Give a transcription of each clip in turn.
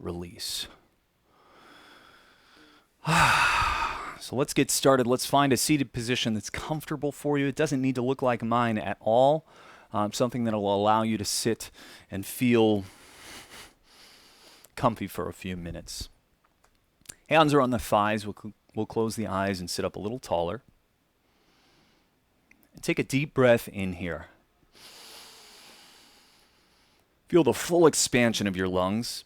release. So let's get started. Let's find a seated position that's comfortable for you. It doesn't need to look like mine at all. Something that will allow you to sit and feel comfy for a few minutes. Hands are on the thighs. We'll close the eyes and sit up a little taller. And take a deep breath in here. Feel the full expansion of your lungs.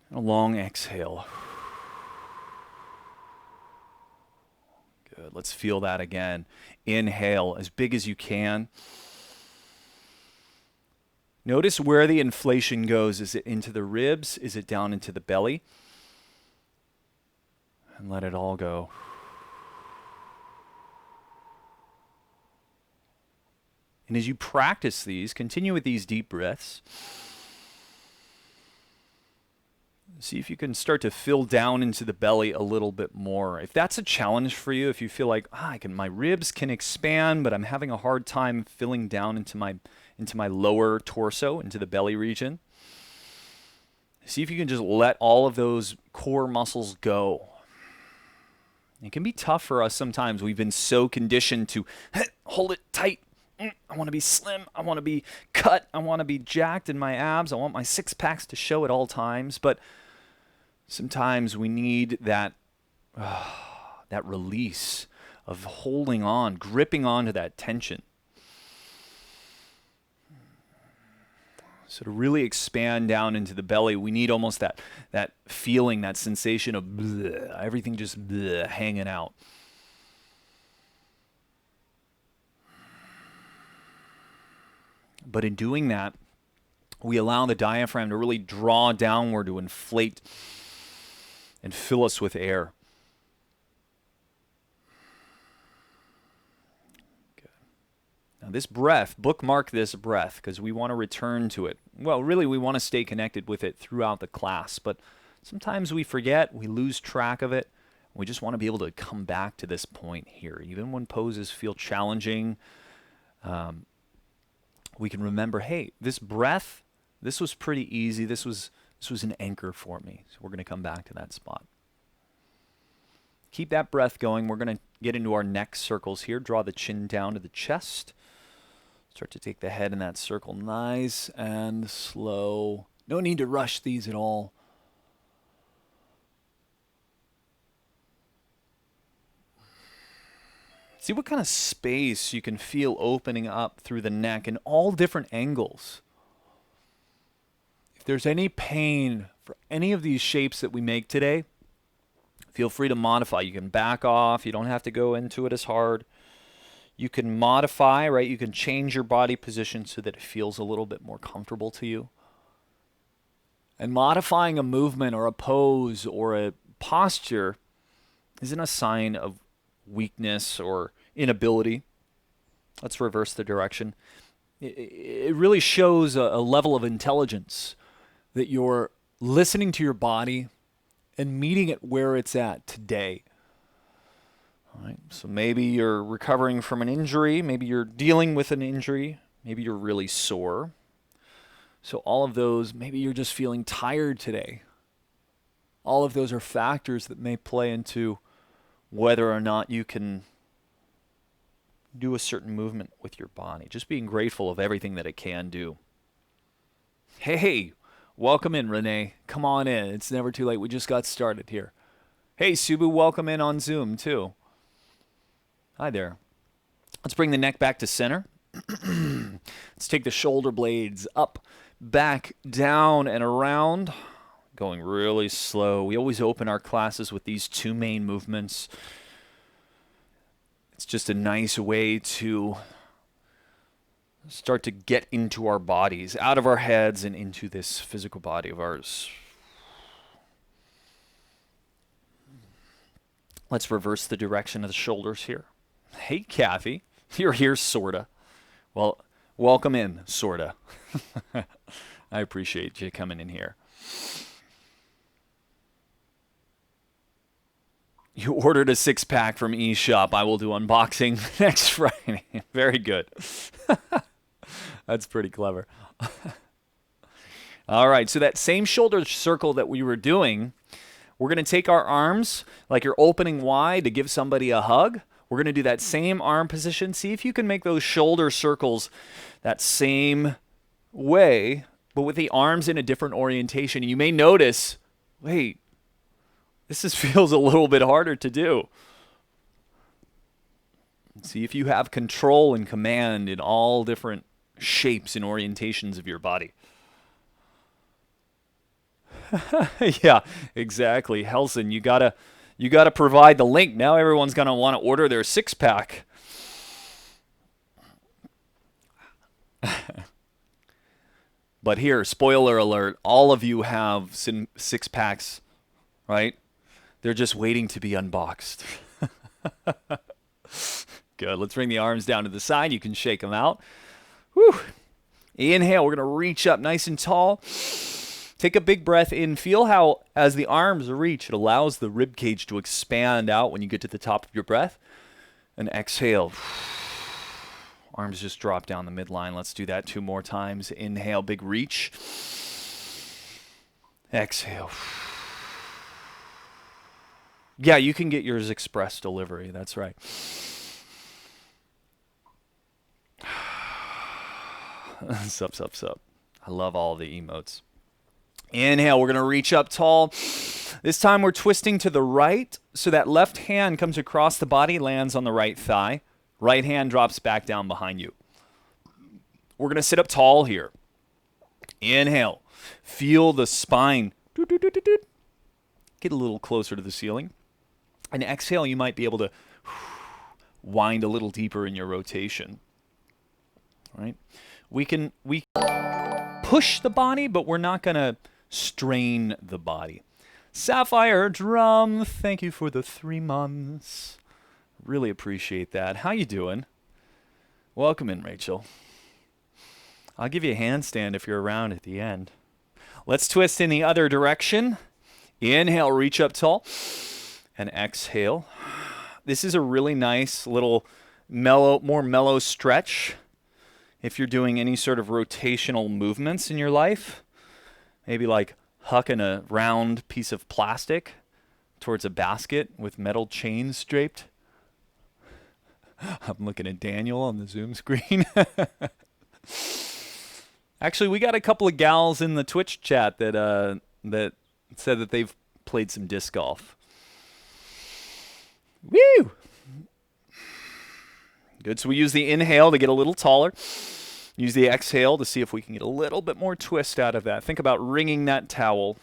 And a long exhale. Good. Let's feel that again. Inhale as big as you can. Notice where the inflation goes. Is it into the ribs? Is it down into the belly? And let it all go. And as you practice these, continue with these deep breaths. See if you can start to fill down into the belly a little bit more. If that's a challenge for you, if you feel like my ribs can expand, but I'm having a hard time filling down into my lower torso, into the belly region, see if you can just let all of those core muscles go. It can be tough for us sometimes. We've been so conditioned to hold it tight. I want to be slim. I want to be cut. I want to be jacked in my abs. I want my six packs to show at all times. But sometimes we need that release of holding on, gripping onto that tension. So to really expand down into the belly, we need almost that feeling, that sensation of bleh, everything just bleh, hanging out. But in doing that, we allow the diaphragm to really draw downward to inflate and fill us with air. Good. Now this breath, bookmark this breath because we want to return to it. Well, really we want to stay connected with it throughout the class, but sometimes we forget, we lose track of it. We just want to be able to come back to this point here. Even when poses feel challenging, we can remember, hey, this breath, this was pretty easy. This was an anchor for me. So we're going to come back to that spot. Keep that breath going. We're going to get into our neck circles here. Draw the chin down to the chest. Start to take the head in that circle nice and slow. No need to rush these at all. See what kind of space you can feel opening up through the neck in all different angles. If there's any pain for any of these shapes that we make today, feel free to modify. You can back off. You don't have to go into it as hard. You can modify, right? You can change your body position so that it feels a little bit more comfortable to you. And modifying a movement or a pose or a posture isn't a sign of weakness or inability. Let's reverse the direction. It really shows a level of intelligence that you're listening to your body and meeting it where it's at today. All right. So maybe you're recovering from an injury. Maybe you're dealing with an injury. Maybe you're really sore. So all of those, maybe you're just feeling tired today. All of those are factors that may play into whether or not you can do a certain movement with your body. Just being grateful of everything that it can do. Hey, welcome in, Renee. Come on in. It's never too late. We just got started here. Hey, Subu, welcome in on Zoom, too. Hi there. Let's bring the neck back to center. Let's take the shoulder blades up, back, down, and around. Going really slow. We always open our classes with these two main movements. It's just a nice way to start to get into our bodies, out of our heads and into this physical body of ours. Let's reverse the direction of the shoulders here. Hey, Kathy. You're here, sorta. Well, welcome in, sorta. I appreciate you coming in here. You ordered a 6-pack from eShop. I will do unboxing next Friday. Very good. That's pretty clever. All right, so that same shoulder circle that we were doing, we're going to take our arms like you're opening wide to give somebody a hug. We're going to do that same arm position. See if you can make those shoulder circles that same way, but with the arms in a different orientation. You may notice, wait, feels a little bit harder to do. See if you have control and command in all different shapes and orientations of your body. Yeah, exactly. Helson, you gotta provide the link. Now everyone's gonna want to order their 6-pack. But here, spoiler alert, all of you have 6-packs, right? They're just waiting to be unboxed. Good. Let's bring the arms down to the side. You can shake them out. Whew. Inhale. We're going to reach up nice and tall. Take a big breath in. Feel how, as the arms reach, it allows the rib cage to expand out when you get to the top of your breath. And exhale. Arms just drop down the midline. Let's do that 2 more times. Inhale, big reach. Exhale. Yeah, you can get yours express delivery. That's right. Sup, sup, sup. I love all the emotes. Inhale, we're going to reach up tall. This time we're twisting to the right, so that left hand comes across the body, lands on the right thigh. Right hand drops back down behind you. We're going to sit up tall here. Inhale. Feel the spine. Get a little closer to the ceiling. And exhale, you might be able to wind a little deeper in your rotation. All right? We push the body, but we're not going to strain the body. Sapphire Drum, thank you for the 3 months. Really appreciate that. How you doing? Welcome in, Rachel. I'll give you a handstand if you're around at the end. Let's twist in the other direction. Inhale, reach up tall. And exhale. This is a really nice little more mellow stretch. If you're doing any sort of rotational movements in your life, maybe like hucking a round piece of plastic towards a basket with metal chains draped. I'm looking at Daniel on the Zoom screen. Actually, we got a couple of gals in the Twitch chat that said that they've played some disc golf. Woo! Good. So we use the inhale to get a little taller. Use the exhale to see if we can get a little bit more twist out of that. Think about wringing that towel.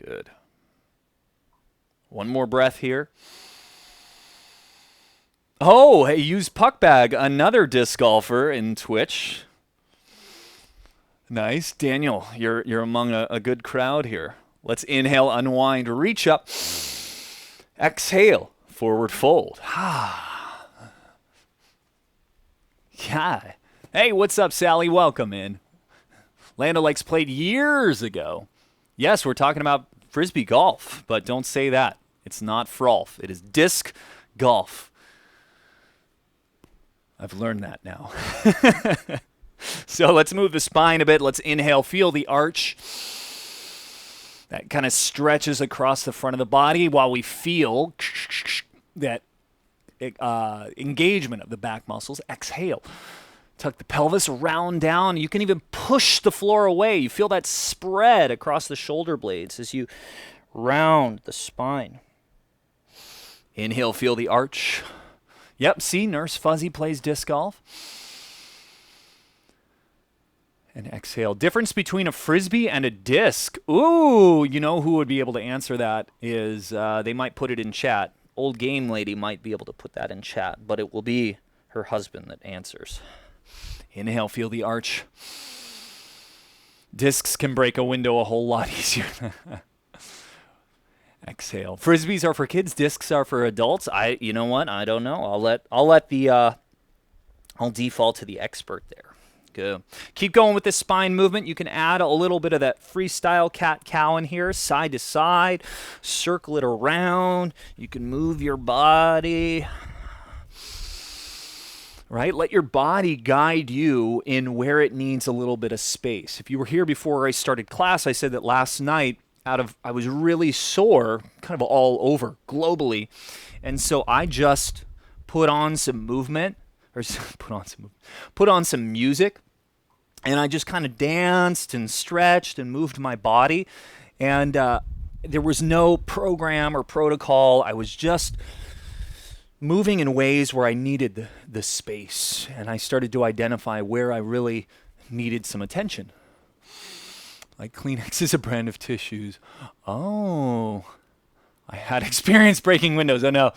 Good. One more breath here. Oh, hey, use Puckbag, another disc golfer in Twitch. Nice. Daniel, you're among a good crowd here. Let's inhale, unwind, reach up. Exhale, forward fold. Yeah. Hey, what's up, Sally? Welcome in. Land O'Lakes played years ago. Yes, we're talking about Frisbee golf, but don't say that. It's not frolf. It is disc golf. I've learned that now. So let's move the spine a bit. Let's inhale. Feel the arch. That kind of stretches across the front of the body while we feel that engagement of the back muscles. Exhale. Tuck the pelvis, round down. You can even push the floor away. You feel that spread across the shoulder blades as you round the spine. Inhale, feel the arch. Yep, see, Nurse Fuzzy plays disc golf. And exhale. Difference between a Frisbee and a disc. Ooh, you know who would be able to answer that is they might put it in chat. Old Game Lady might be able to put that in chat, but it will be her husband that answers. Inhale, feel the arch. Discs can break a window a whole lot easier. Exhale. Frisbees are for kids. Discs are for adults. You know what? I don't know. I'll default to the expert there. Good. Keep going with this spine movement. You can add a little bit of that freestyle cat-cow in here, side to side. Circle it around. You can move your body. right? Let your body guide you in where it needs a little bit of space. If you were here before I started class, I said that last night I was really sore, kind of all over globally. And so I just put on some movement, or put on some music, and I just kind of danced and stretched and moved my body. And there was no program or protocol. I was just moving in ways where I needed the space, and I started to identify where I really needed some attention. Like Kleenex is a brand of tissues. Oh, I had experience breaking windows. Oh no.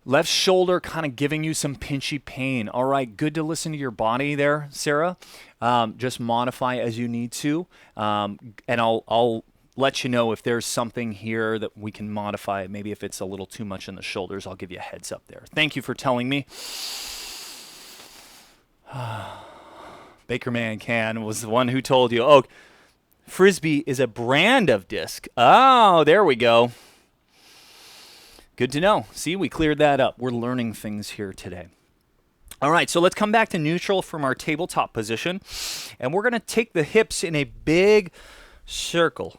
Left shoulder kind of giving you some pinchy pain. All right, good to listen to your body there, Sarah. Just modify as you need to, and I'll let you know if there's something here that we can modify. Maybe if it's a little too much in the shoulders, I'll give you a heads up there. Thank you for telling me. Baker Man Can was the one who told you, oh, Frisbee is a brand of disc. Oh, there we go. Good to know. See, we cleared that up. We're learning things here today. All right, so let's come back to neutral from our tabletop position, and we're going to take the hips in a big circle.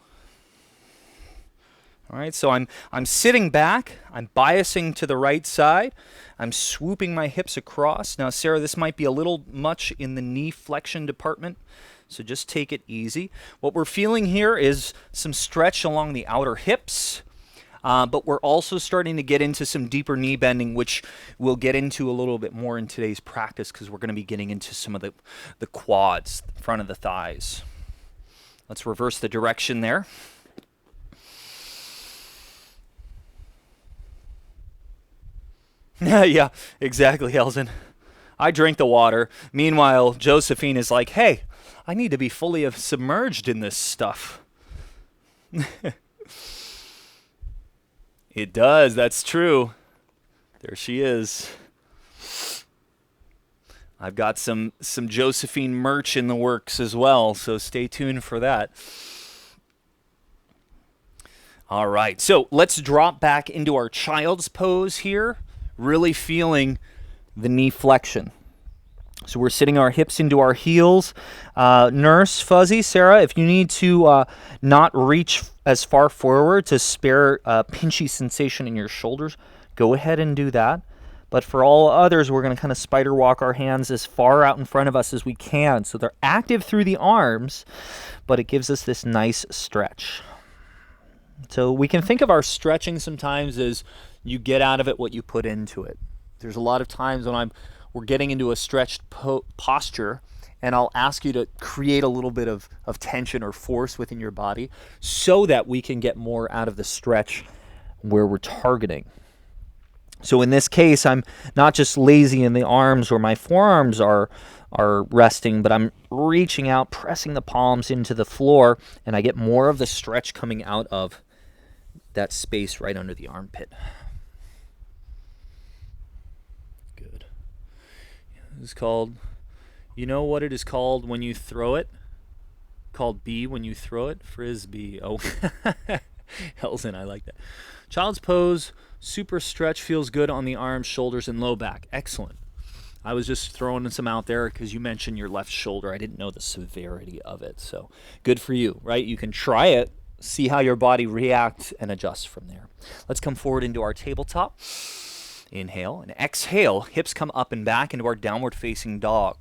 All right, so I'm sitting back, I'm biasing to the right side, I'm swooping my hips across. Now, Sarah, this might be a little much in the knee flexion department, so just take it easy. What we're feeling here is some stretch along the outer hips, but we're also starting to get into some deeper knee bending, which we'll get into a little bit more in today's practice because we're going to be getting into some of the quads, the front of the thighs. Let's reverse the direction there. Yeah, exactly, Elson. I drink the water. Meanwhile, Josephine is like, hey, I need to be fully submerged in this stuff. It does, that's true. There she is. I've got some Josephine merch in the works as well, so stay tuned for that. All right, so let's drop back into our child's pose here. Really feeling the knee flexion. So we're sitting our hips into our heels. Nurse, Fuzzy, Sarah, if you need to not reach as far forward to spare a pinchy sensation in your shoulders, go ahead and do that. But for all others, we're going to kind of spider walk our hands as far out in front of us as we can. So they're active through the arms, but it gives us this nice stretch. So we can think of our stretching sometimes as you get out of it what you put into it. There's a lot of times when we're getting into a stretched posture, and I'll ask you to create a little bit of tension or force within your body so that we can get more out of the stretch where we're targeting. So in this case, I'm not just lazy in the arms or my forearms are resting, but I'm reaching out, pressing the palms into the floor, and I get more of the stretch coming out of that space right under the armpit. Good. This is called, you know what it is called when you throw it? Called B when you throw it? Frisbee. Oh, Elson, I like that. Child's pose, super stretch, feels good on the arms, shoulders, and low back. Excellent. I was just throwing some out there because you mentioned your left shoulder. I didn't know the severity of it, so good for you, right? You can try it, see how your body reacts, and adjust from there. Let's come forward into our tabletop. Inhale and exhale. Hips come up and back into our downward facing dog.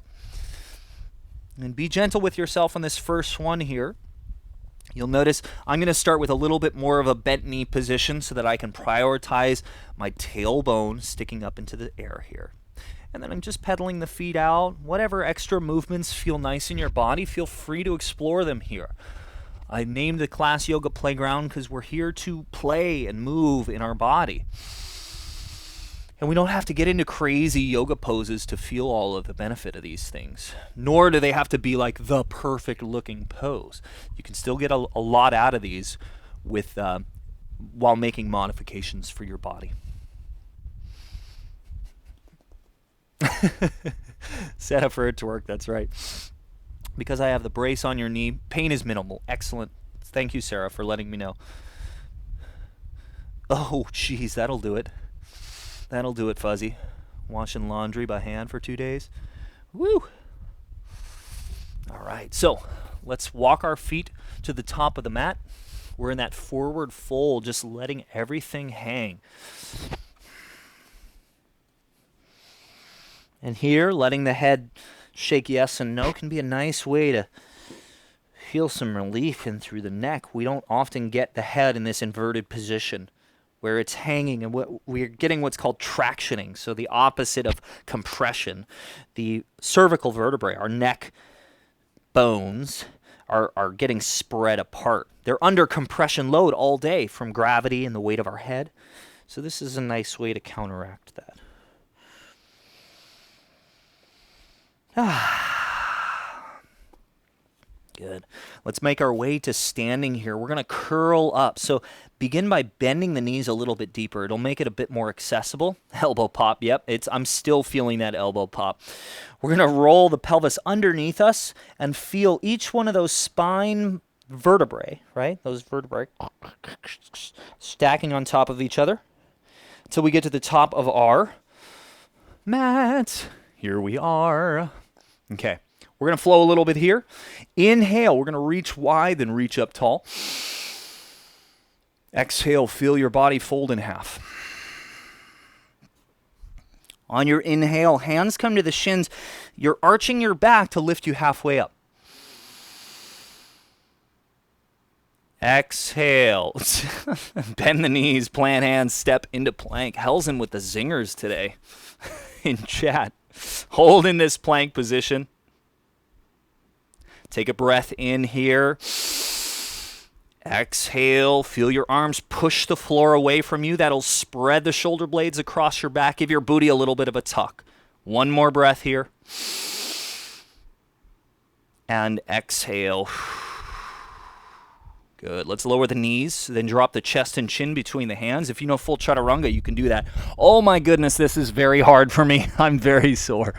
And be gentle with yourself on this first one here. You'll notice I'm going to start with a little bit more of a bent knee position so that I can prioritize my tailbone sticking up into the air here. And then I'm just pedaling the feet out. Whatever extra movements feel nice in your body, feel free to explore them here. I named the class Yoga Playground because we're here to play and move in our body. And we don't have to get into crazy yoga poses to feel all of the benefit of these things. Nor do they have to be like the perfect looking pose. You can still get a lot out of these with while making modifications for your body. Set up for it to work, that's right. Because I have the brace on your knee, pain is minimal. Excellent. Thank you, Sarah, for letting me know. Oh, geez, that'll do it. That'll do it, Fuzzy. washing laundry by hand for 2 days. Woo! All right, so let's walk our feet to the top of the mat. We're in that forward fold, just letting everything hang. And here, letting the head shake yes and no can be a nice way to feel some relief in through the neck. We don't often get the head in this inverted position where it's hanging, and we're getting what's called tractioning, so the opposite of compression. The cervical vertebrae, our neck bones, are getting spread apart. They're under compression load all day from gravity and the weight of our head. So this is a nice way to counteract that. Good. Let's make our way to standing here. We're going to curl up. So begin by bending the knees a little bit deeper. It'll make it a bit more accessible. Elbow pop. Yep, I'm still feeling that elbow pop. We're going to roll the pelvis underneath us and feel each one of those spine vertebrae, right? Those vertebrae stacking on top of each other until we get to the top of our mat. Here we are. Okay. We're going to flow a little bit here. Inhale, we're going to reach wide, then reach up tall. Exhale, feel your body fold in half. On your inhale, hands come to the shins. You're arching your back to lift you halfway up. Exhale. Bend the knees, plant hands, step into plank. Hell's in with the zingers today in chat. Hold in this plank position. Take a breath in here. Exhale. Feel your arms push the floor away from you. That'll spread the shoulder blades across your back. Give your booty a little bit of a tuck. One more breath here. And exhale. Good. Let's lower the knees, then drop the chest and chin between the hands. If you know full chaturanga, you can do that. Oh my goodness, this is very hard for me. I'm very sore.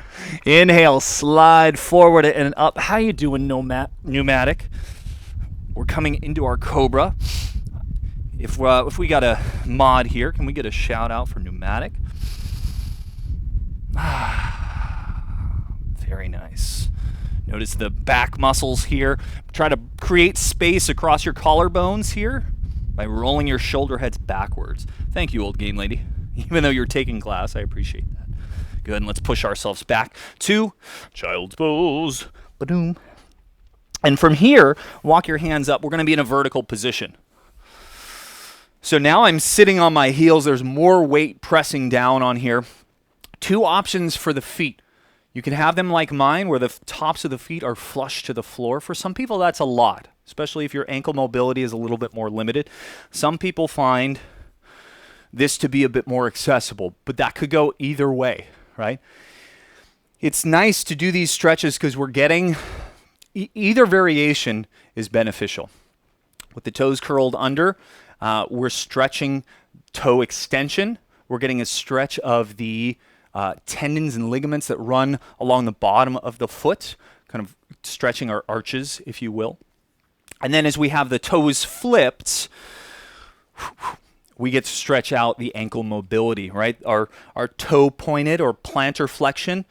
Inhale, slide forward and up. How you doing, pneumatic? We're coming into our cobra. If we got a mod here, can we get a shout out for pneumatic? Very nice. Notice the back muscles here. Try to create space across your collarbones here by rolling your shoulder heads backwards. Thank you, old game lady. Even though you're taking class, I appreciate that. Good, and let's push ourselves back to child's pose. Ba-doom. And from here, walk your hands up. We're going to be in a vertical position. So now I'm sitting on my heels. There's more weight pressing down on here. Two options for the feet. You can have them like mine, where the tops of the feet are flush to the floor. For some people, that's a lot, especially if your ankle mobility is a little bit more limited. Some people find this to be a bit more accessible, but that could go either way, right? It's nice to do these stretches because we're getting either variation is beneficial. With the toes curled under, we're stretching toe extension. We're getting a stretch of the tendons and ligaments that run along the bottom of the foot, kind of stretching our arches, if you will. And then as we have the toes flipped, we get to stretch out the ankle mobility, right? Our toe pointed or plantar flexion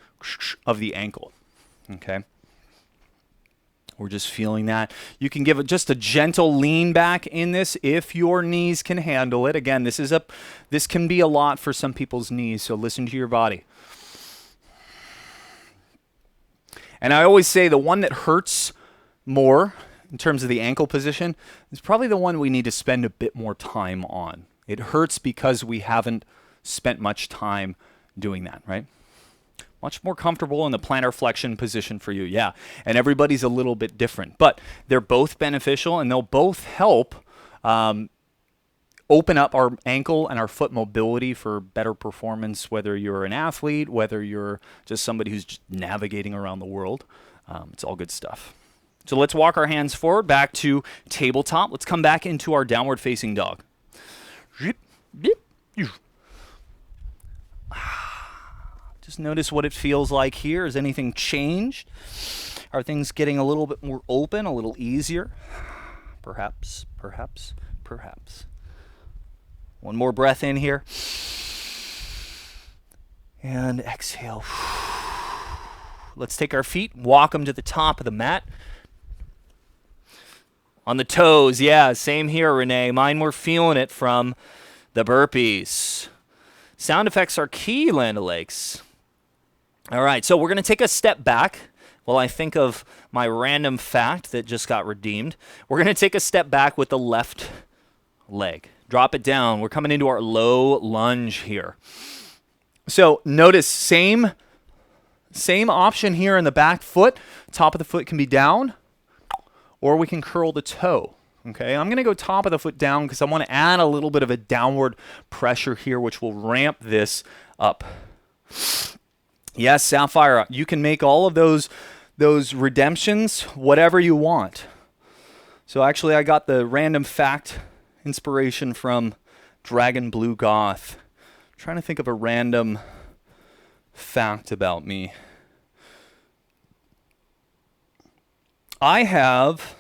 of the ankle, okay? We're just feeling that. You can give it just a gentle lean back in this if your knees can handle it. Again, this can be a lot for some people's knees, so listen to your body. And I always say the one that hurts more in terms of the ankle position is probably the one we need to spend a bit more time on. It hurts because we haven't spent much time doing that, right? Much more comfortable in the plantar flexion position for you, yeah. And everybody's a little bit different, but they're both beneficial and they'll both help open up our ankle and our foot mobility for better performance, whether you're an athlete, whether you're just somebody who's just navigating around the world. It's all good stuff. So let's walk our hands forward back to tabletop. Let's come back into our downward facing dog. Just notice what it feels like here. Has anything changed? Are things getting a little bit more open, a little easier? Perhaps. One more breath in here. And exhale. Let's take our feet, walk them to the top of the mat. On the toes, yeah, same here, Renee. Mine, we're feeling it from the burpees. Sound effects are key, Land O'Lakes. All right, so we're going to take a step back while I think of my random fact that just got redeemed. We're going to take a step back with the left leg. Drop it down. We're coming into our low lunge here. So notice same option here in the back foot. Top of the foot can be down, or we can curl the toe. Okay, I'm going to go top of the foot down because I want to add a little bit of a downward pressure here, which will ramp this up. Yes, Sapphire, you can make all of those redemptions whatever you want. So actually, I got the random fact inspiration from Dragon Blue Goth. I'm trying to think of a random fact about me. I have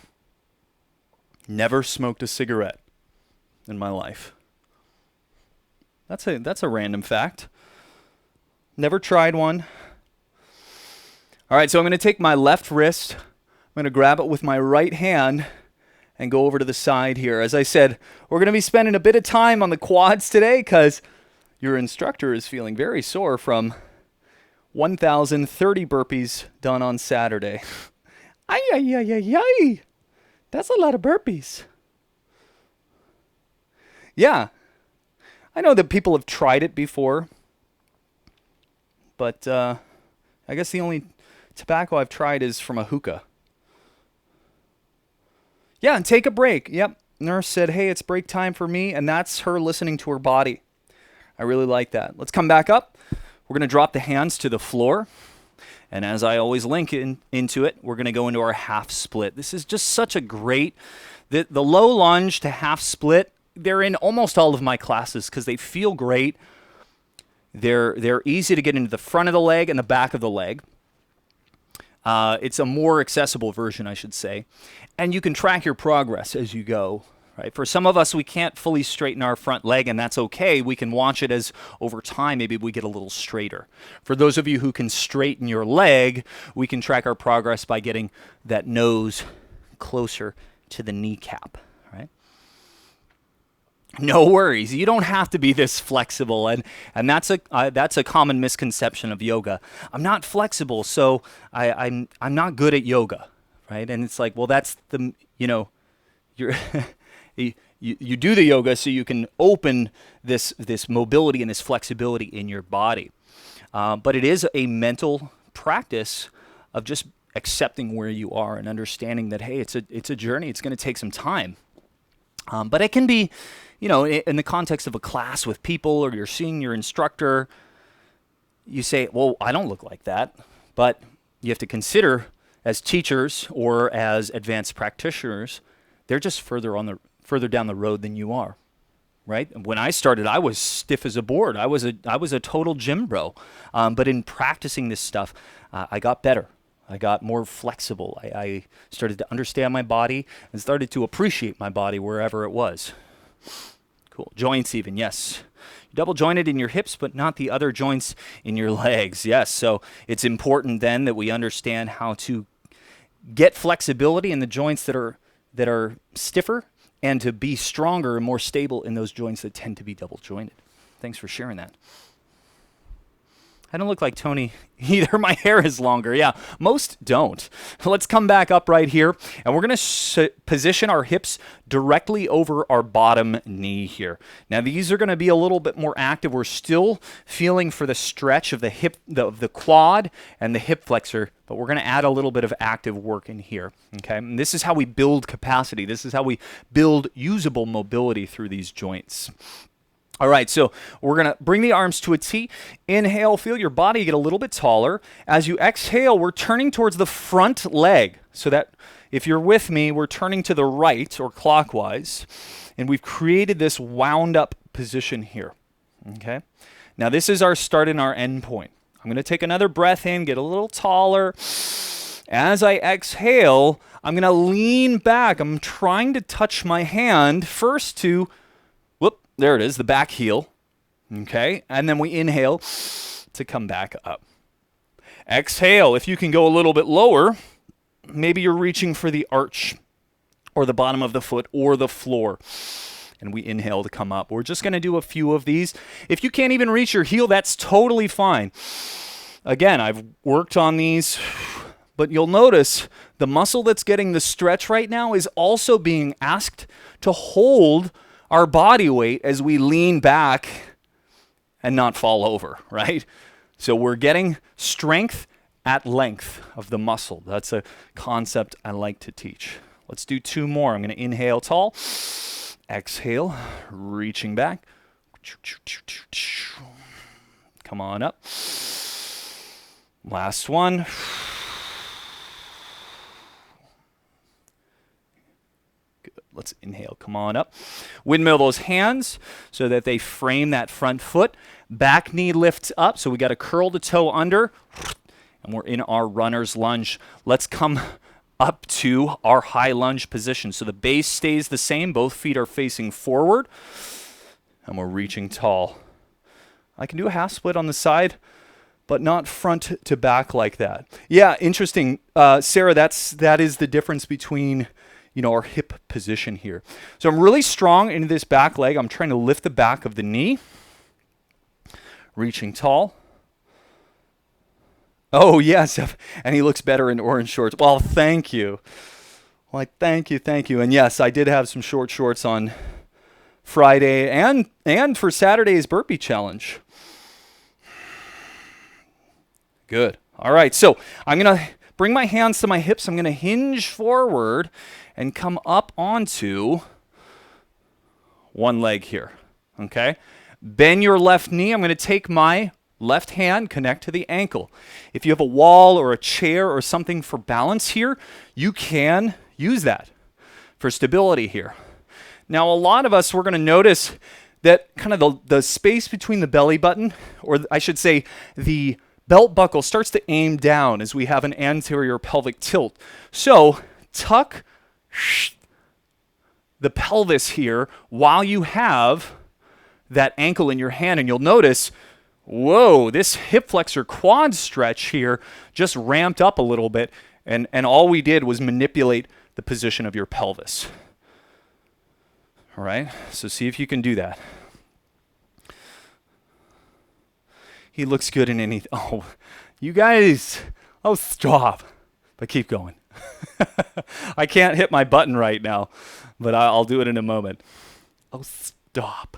never smoked a cigarette in my life. That's a random fact. Never tried one. All right, so I'm going to take my left wrist. I'm going to grab it with my right hand and go over to the side here. As I said, we're going to be spending a bit of time on the quads today because your instructor is feeling very sore from 1,030 burpees done on Saturday. Ay, ay, ay, ay, ay. That's a lot of burpees. Yeah. I know that people have tried it before, but I guess the only tobacco I've tried is from a hookah. Yeah, and take a break. Yep. Nurse said, hey, it's break time for me, and that's her listening to her body. I really like that. Let's come back up. We're going to drop the hands to the floor. And as I always link into it, we're going to go into our half split. This is just such a great, the low lunge to half split, they're in almost all of my classes because they feel great. They're easy to get into the front of the leg and the back of the leg. It's a more accessible version, I should say. And you can track your progress as you go. Right? For some of us, we can't fully straighten our front leg, and that's okay. We can watch it as over time, maybe we get a little straighter. For those of you who can straighten your leg, we can track our progress by getting that nose closer to the kneecap. Right? No worries. You don't have to be this flexible, and that's a common misconception of yoga. I'm not flexible, so I'm not good at yoga, right? And it's like, well, that's the you're you do the yoga so you can open this mobility and this flexibility in your body. But it is a mental practice of just accepting where you are and understanding that, hey, it's a journey. It's going to take some time. But it can be, in the context of a class with people, or you're seeing your instructor, you say, well, I don't look like that. But you have to consider, as teachers or as advanced practitioners, they're just further down the road than you are, right? When I started, I was stiff as a board. I was a total gym bro. But in practicing this stuff, I got better. I got more flexible. I started to understand my body and started to appreciate my body wherever it was. Cool. Joints even, yes. Double jointed in your hips, but not the other joints in your legs. Yes, so it's important then that we understand how to get flexibility in the joints that are stiffer, and to be stronger and more stable in those joints that tend to be double jointed. Thanks for sharing that. I don't look like Tony either. My hair is longer. Yeah, most don't. Let's come back up right here, and we're going to position our hips directly over our bottom knee here. Now, these are going to be a little bit more active. We're still feeling for the stretch of the hip, the quad and the hip flexor, but we're going to add a little bit of active work in here. Okay, and this is how we build capacity. This is how we build usable mobility through these joints. All right, so we're going to bring the arms to a T. Inhale, feel your body get a little bit taller. As you exhale, we're turning towards the front leg. So that if you're with me, we're turning to the right or clockwise. And we've created this wound up position here. Okay. Now this is our start and our end point. I'm going to take another breath in, get a little taller. As I exhale, I'm going to lean back. I'm trying to touch my hand first to, there it is, the back heel. Okay, and then we inhale, to come back up. Exhale. If you can go a little bit lower, maybe you're reaching for the arch or the bottom of the foot or the floor. And we inhale to come up. We're just going to do a few of these. If you can't even reach your heel, that's totally fine. Again, I've worked on these, but you'll notice the muscle that's getting the stretch right now is also being asked to hold our body weight as we lean back and not fall over, right? So we're getting strength at length of the muscle. That's a concept I like to teach. Let's do 2 more. I'm going to inhale tall. Exhale, reaching back. Come on up. Last one. Good. Let's inhale. Come on up. Windmill those hands so that they frame that front foot. Back knee lifts up, so we got to curl the toe under. And we're in our runner's lunge. Let's come up to our high lunge position. So the base stays the same. Both feet are facing forward. And we're reaching tall. I can do a half split on the side, but not front to back like that. Yeah, interesting. Sarah, that is the difference between, our hip position here. So I'm really strong into this back leg. I'm trying to lift the back of the knee. Reaching tall. Oh, yes, and he looks better in orange shorts. Well, thank you. Thank you. And yes, I did have some short shorts on Friday and for Saturday's burpee challenge. Good. All right, so I'm going to bring my hands to my hips. I'm going to hinge forward and come up onto one leg here, okay? Bend your left knee. I'm going to take my left hand, connect to the ankle. If you have a wall or a chair or something for balance here, you can use that for stability here. Now, a lot of us, we're going to notice that kind of the space between the belly button, or I should say the belt buckle, starts to aim down as we have an anterior pelvic tilt. So tuck the pelvis here while you have that ankle in your hand, and you'll notice, whoa, this hip flexor quad stretch here just ramped up a little bit, and all we did was manipulate the position of your pelvis. All right, so see if you can do that. He looks good in anything. Oh, you guys, stop. But keep going. I can't hit my button right now, but I'll do it in a moment. Oh, stop.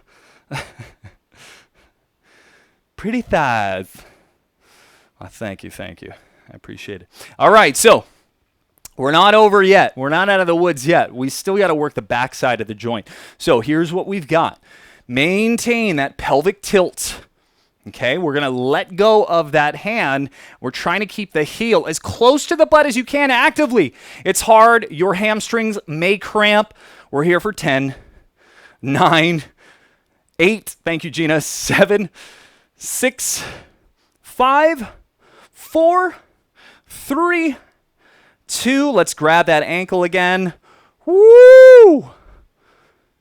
Pretty thighs. Oh, thank you. I appreciate it. All right, so we're not over yet. We're not out of the woods yet. We still got to work the backside of the joint. So here's what we've got. Maintain that pelvic tilt. Okay, we're going to let go of that hand. We're trying to keep the heel as close to the butt as you can actively. It's hard. Your hamstrings may cramp. We're here for 10, 9, 8. Thank you, Gina. 7, 6, 5, 4, 3, 2. Let's grab that ankle again. Woo!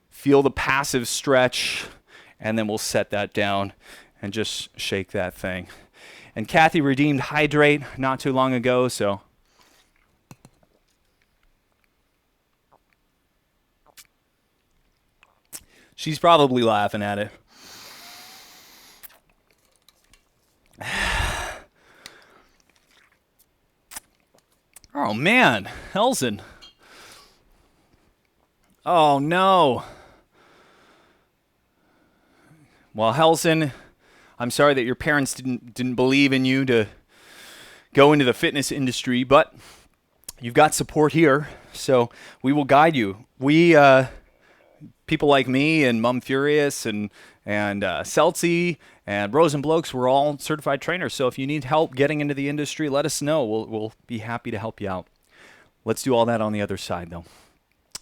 Feel the passive stretch, and then we'll set that down and just shake that thing. And Kathy redeemed Hydrate not too long ago, so she's probably laughing at it. Oh, man. Helson. Oh, no. Well, Helson, I'm sorry that your parents didn't believe in you to go into the fitness industry, but you've got support here, so we will guide you. We, people like me and Mum Furious and Celtsy and Rosenblokes, we're all certified trainers, so if you need help getting into the industry, let us know. We'll be happy to help you out. Let's do all that on the other side, though.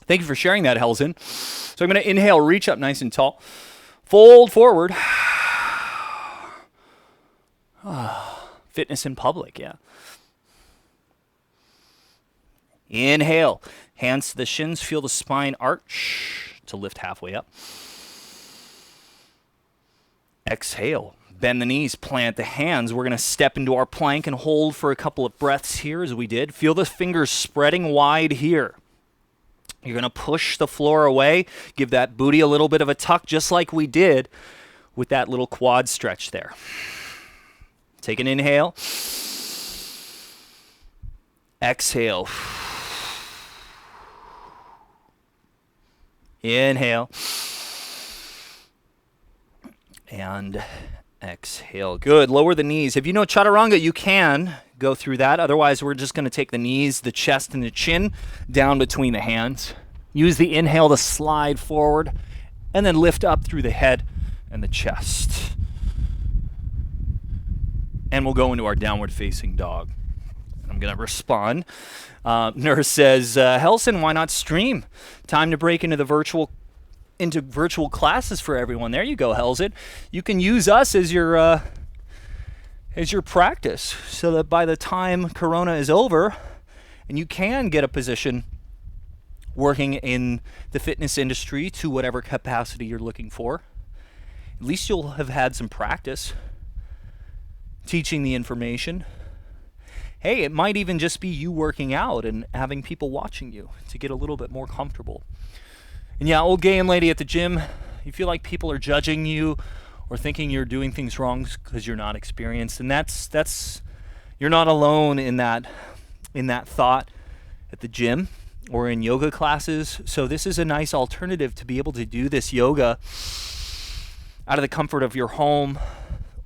Thank you for sharing that, Helson. So I'm going to inhale, reach up nice and tall. Fold forward. Fitness in public, yeah. Inhale. Hands to the shins. Feel the spine arch to lift halfway up. Exhale. Bend the knees, plant the hands. We're going to step into our plank and hold for a couple of breaths here as we did. Feel the fingers spreading wide here. You're going to push the floor away. Give that booty a little bit of a tuck, just like we did with that little quad stretch there. Take an inhale. Exhale. Inhale. And exhale. Good. Lower the knees. If you know chaturanga, you can go through that. Otherwise, we're just going to take the knees, the chest, and the chin down between the hands. Use the inhale to slide forward and then lift up through the head and the chest. And we'll go into our downward facing dog. I'm going to respond. Nurse says, Helson, why not stream? Time to break into virtual classes for everyone. There you go, Helson. You can use us as your practice so that by the time Corona is over and you can get a position working in the fitness industry to whatever capacity you're looking for, at least you'll have had some practice teaching the information. Hey, it might even just be you working out and having people watching you to get a little bit more comfortable. And yeah, old gay and lady at the gym, you feel like people are judging you or thinking you're doing things wrong because you're not experienced. And that's you're not alone in that thought at the gym or in yoga classes. So this is a nice alternative to be able to do this yoga out of the comfort of your home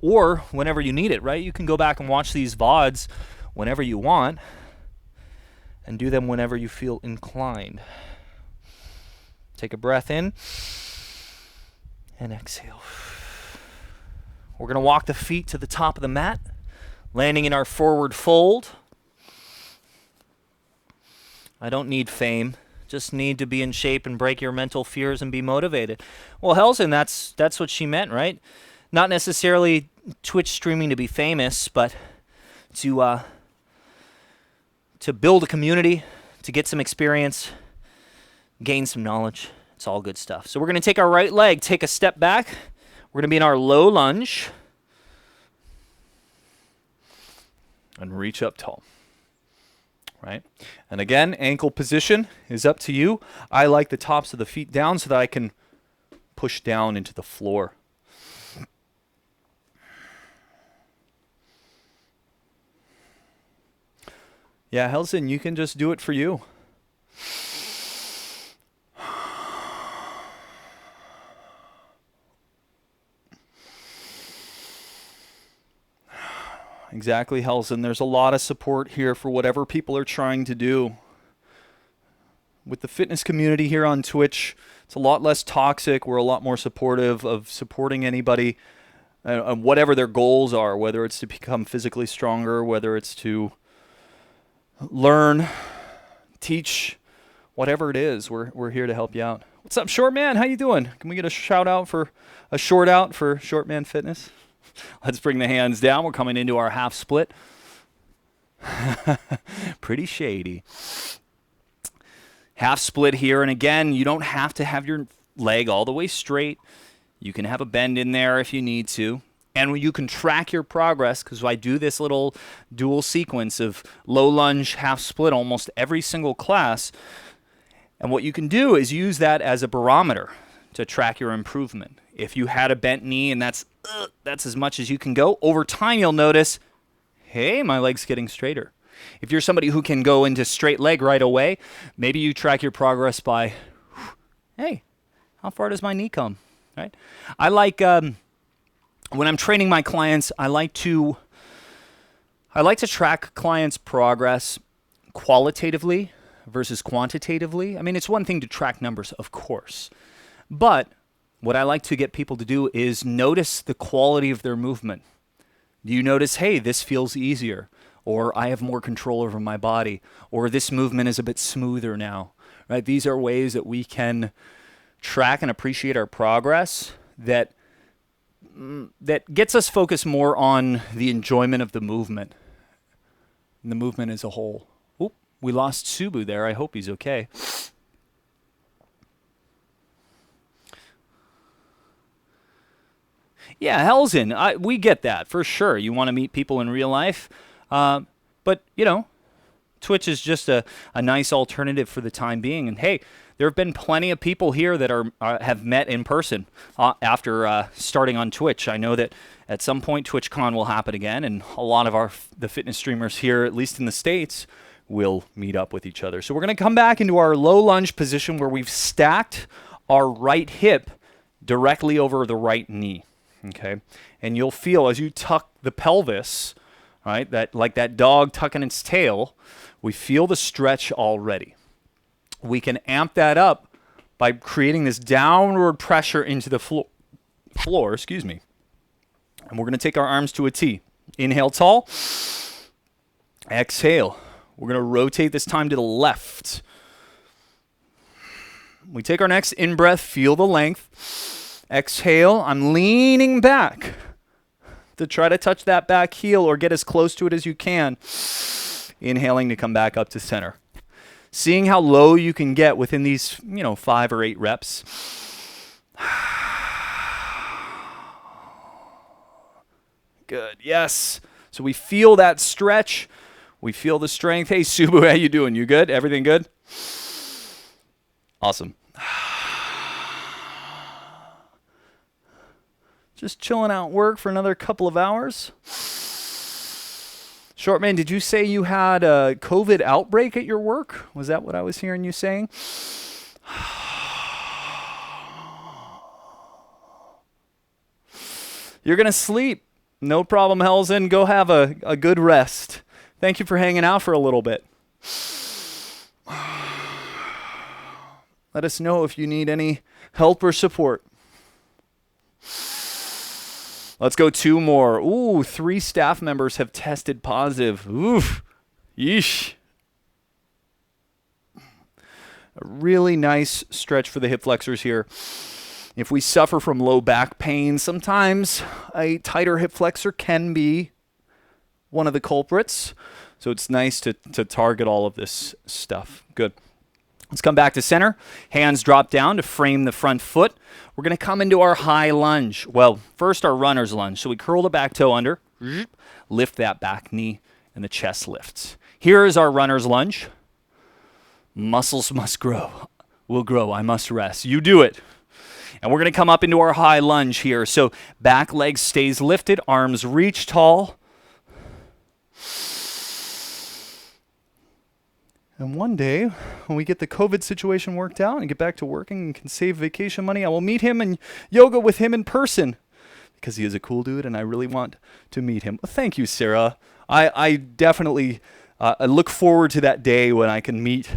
or whenever you need it, right? You can go back and watch these VODs whenever you want and do them whenever you feel inclined. Take a breath in and exhale. We're going to walk the feet to the top of the mat, landing in our forward fold. I don't need fame, just need to be in shape and break your mental fears and be motivated. Well, Helson, that's what she meant, right? Not necessarily Twitch streaming to be famous, but to build a community, to get some experience, gain some knowledge. It's all good stuff. So we're going to take our right leg, take a step back. We're going to be in our low lunge. And reach up tall. Right? And again, ankle position is up to you. I like the tops of the feet down so that I can push down into the floor. Yeah, Helson, you can just do it for you. Exactly, Helson. There's a lot of support here for whatever people are trying to do. With the fitness community here on Twitch, it's a lot less toxic. We're a lot more supportive of supporting anybody, whatever their goals are, whether it's to become physically stronger, whether it's to learn, teach, whatever it is. We're here to help you out. What's up, Short Man? How you doing? Can we get a short out for Short Man Fitness? Let's bring the hands down. We're coming into our half split. Pretty shady. Half split here. And again, you don't have to have your leg all the way straight. You can have a bend in there if you need to. And you can track your progress, because I do this little dual sequence of low lunge, half split almost every single class. And what you can do is use that as a barometer to track your improvement. If you had a bent knee and that's as much as you can go, over time you'll notice, hey, my leg's getting straighter. If you're somebody who can go into straight leg right away, maybe you track your progress by, hey, how far does my knee come? Right? I like when I'm training my clients, I like to track clients' progress qualitatively versus quantitatively. I mean, it's one thing to track numbers, of course, but what I like to get people to do is notice the quality of their movement. Do you notice, hey, this feels easier, or I have more control over my body, or this movement is a bit smoother now, right? These are ways that we can track and appreciate our progress that gets us focused more on the enjoyment of the movement and the movement as a whole. Oop, we lost Subu there. I hope he's okay. Yeah, hell's in. We get that for sure. You want to meet people in real life. But, Twitch is just a nice alternative for the time being. And hey, there have been plenty of people here that have met in person after starting on Twitch. I know that at some point TwitchCon will happen again, and a lot of the fitness streamers here, at least in the States, will meet up with each other. So we're going to come back into our low lunge position where we've stacked our right hip directly over the right knee. Okay, and you'll feel as you tuck the pelvis, right, that like that dog tucking its tail, we feel the stretch already. We can amp that up by creating this downward pressure into the floor, excuse me. And we're going to take our arms to a T. Inhale tall. Exhale. We're going to rotate this time to the left. We take our next in-breath, feel the length. Exhale, I'm leaning back to try to touch that back heel or get as close to it as you can. Inhaling to come back up to center. Seeing how low you can get within these, 5 or 8 reps. Good, yes. So we feel that stretch. We feel the strength. Hey, Subu, how you doing? You good? Everything good? Awesome. Just chilling out work for another couple of hours. Shortman, did you say you had a COVID outbreak at your work? Was that what I was hearing you saying? You're going to sleep. No problem, Helsen. Go have a good rest. Thank you for hanging out for a little bit. Let us know if you need any help or support. Let's go 2 more. Ooh, 3 staff members have tested positive. Oof. Yeesh. A really nice stretch for the hip flexors here. If we suffer from low back pain, sometimes a tighter hip flexor can be one of the culprits. So it's nice to target all of this stuff. Good. Let's come back to center. Hands drop down to frame the front foot. We're going to come into our high lunge. Well, first our runner's lunge. So we curl the back toe under, lift that back knee, and the chest lifts. Here is our runner's lunge. Muscles must grow. Will grow. I must rest. You do it. And we're going to come up into our high lunge here. So back leg stays lifted, arms reach tall. And one day, when we get the COVID situation worked out and get back to working and can save vacation money, I will meet him and yoga with him in person because he is a cool dude and I really want to meet him. Well, thank you, Sarah. I definitely I look forward to that day when I can meet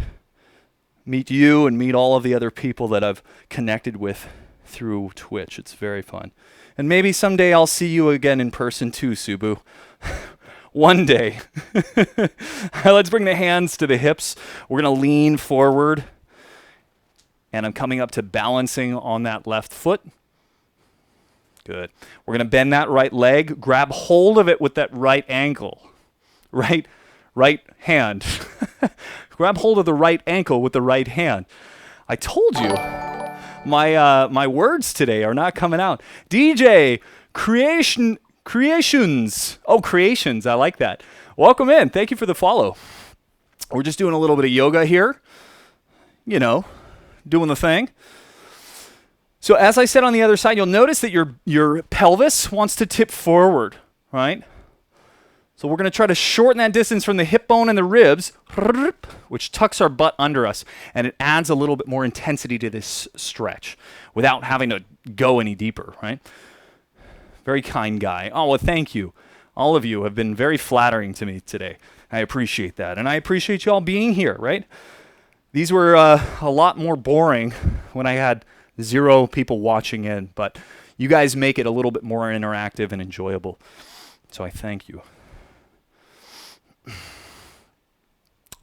you and meet all of the other people that I've connected with through Twitch. It's very fun. And maybe someday I'll see you again in person too, Subu. One day. Let's bring the hands to the hips. We're going to lean forward. And I'm coming up to balancing on that left foot. Good. We're going to bend that right leg. Grab hold of it with that right ankle. Right hand. Grab hold of the right ankle with the right hand. I told you, my words today are not coming out. DJ, creations. Oh, creations. I like that. Welcome in. Thank you for the follow. We're just doing a little bit of yoga here. Doing the thing. So as I said on the other side, you'll notice that your pelvis wants to tip forward, right? So we're going to try to shorten that distance from the hip bone and the ribs, which tucks our butt under us, and it adds a little bit more intensity to this stretch without having to go any deeper, right? Very kind guy. Oh, well, thank you. All of you have been very flattering to me today. I appreciate that. And I appreciate you all being here, right? These were a lot more boring when I had 0 people watching in, but you guys make it a little bit more interactive and enjoyable. So I thank you.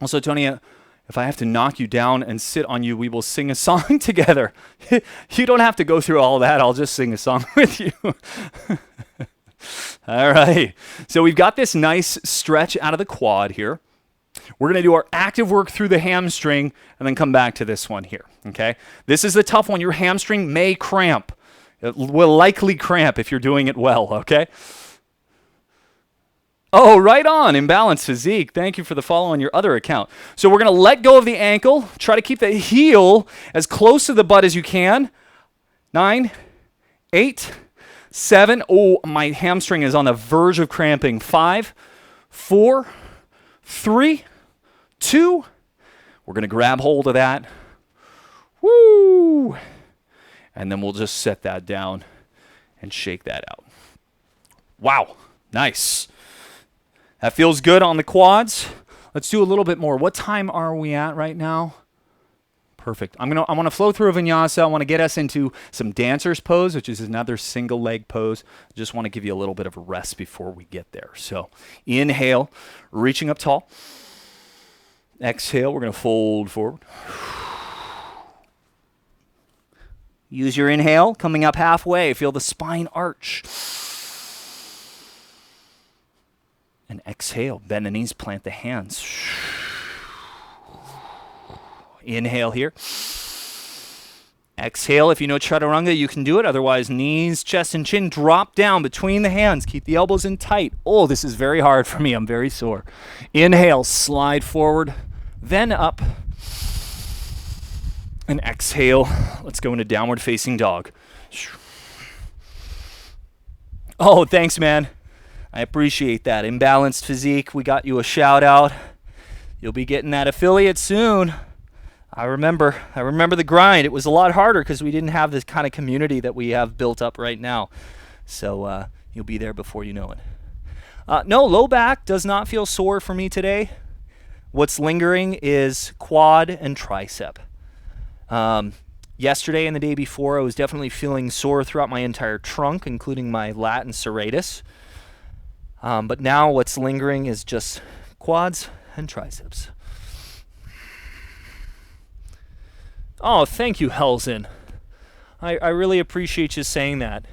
Also, Tony, if I have to knock you down and sit on you, we will sing a song together. You don't have to go through all that. I'll just sing a song with you. All right. So we've got this nice stretch out of the quad here. We're going to do our active work through the hamstring and then come back to this one here, okay? This is the tough one. Your hamstring may cramp. It will likely cramp if you're doing it well, okay? Oh, right on, Imbalanced Physique. Thank you for the follow on your other account. So we're going to let go of the ankle. Try to keep the heel as close to the butt as you can. 9, 8, 7. Oh, my hamstring is on the verge of cramping. 5, 4, 3, 2. We're going to grab hold of that. Woo! And then we'll just set that down and shake that out. Wow, nice. That feels good on the quads. Let's do a little bit more. What time are we at right now? Perfect. I want to flow through a vinyasa. I want to get us into some dancer's pose, which is another single leg pose. I just want to give you a little bit of a rest before we get there. So inhale, reaching up tall. Exhale, we're going to fold forward. Use your inhale, coming up halfway. Feel the spine arch. And exhale, bend the knees, plant the hands. Inhale here. Exhale, if you know chaturanga, you can do it. Otherwise, knees, chest, and chin drop down between the hands. Keep the elbows in tight. Oh, this is very hard for me. I'm very sore. Inhale, slide forward, then up. And exhale. Let's go into downward facing dog. Oh, thanks, man. I appreciate that. Imbalanced Physique, we got you a shout out. You'll be getting that affiliate soon. I remember the grind. It was a lot harder because we didn't have this kind of community that we have built up right now. So you'll be there before you know it. No, low back does not feel sore for me today. What's lingering is quad and tricep. Yesterday and the day before, I was definitely feeling sore throughout my entire trunk, including my lat and serratus. But now what's lingering is just quads and triceps. Oh, thank you, Helsen. I really appreciate you saying that.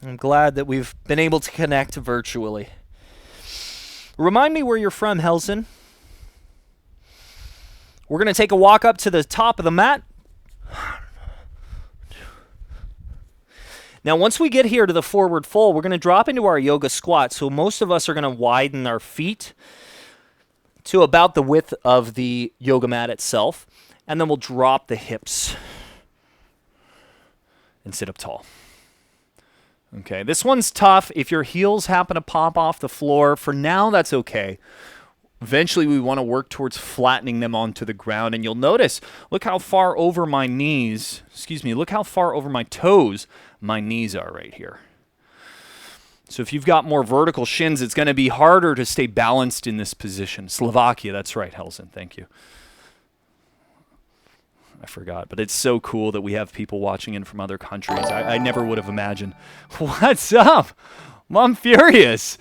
I'm glad that we've been able to connect virtually. Remind me where you're from, Helsen. We're going to take a walk up to the top of the mat. Now, once we get here to the forward fold, we're going to drop into our yoga squat. So most of us are going to widen our feet to about the width of the yoga mat itself. And then we'll drop the hips and sit up tall. Okay, this one's tough. If your heels happen to pop off the floor, for now, that's okay. Eventually, we want to work towards flattening them onto the ground. And you'll notice, look how far over my knees, look how far over my toes my knees are right here. So if you've got more vertical shins, it's going to be harder to stay balanced in this position. Slovakia, that's right, Helsen, thank you. I forgot, but it's so cool that we have people watching in from other countries. I never would have imagined. What's up? I'm furious.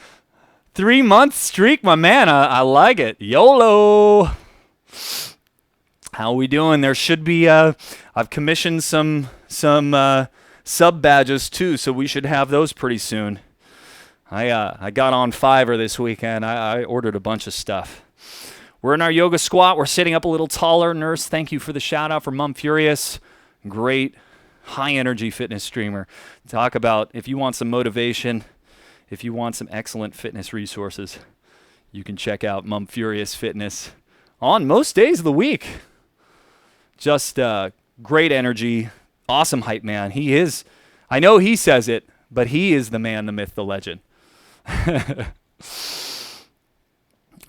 3-month streak, my man. I like it. YOLO. How we doing? There should be, I've commissioned some sub badges too, so we should have those pretty soon. I got on Fiverr this weekend. I ordered a bunch of stuff. We're in our yoga squat. We're sitting up a little taller. Nurse, thank you for the shout out for Mom Furious. Great high energy fitness streamer. Talk about if you want some motivation, if you want some excellent fitness resources, you can check out Mom Furious Fitness on most days of the week. Just great energy, awesome hype man. He is, I know he says it, but he is the man, the myth, the legend.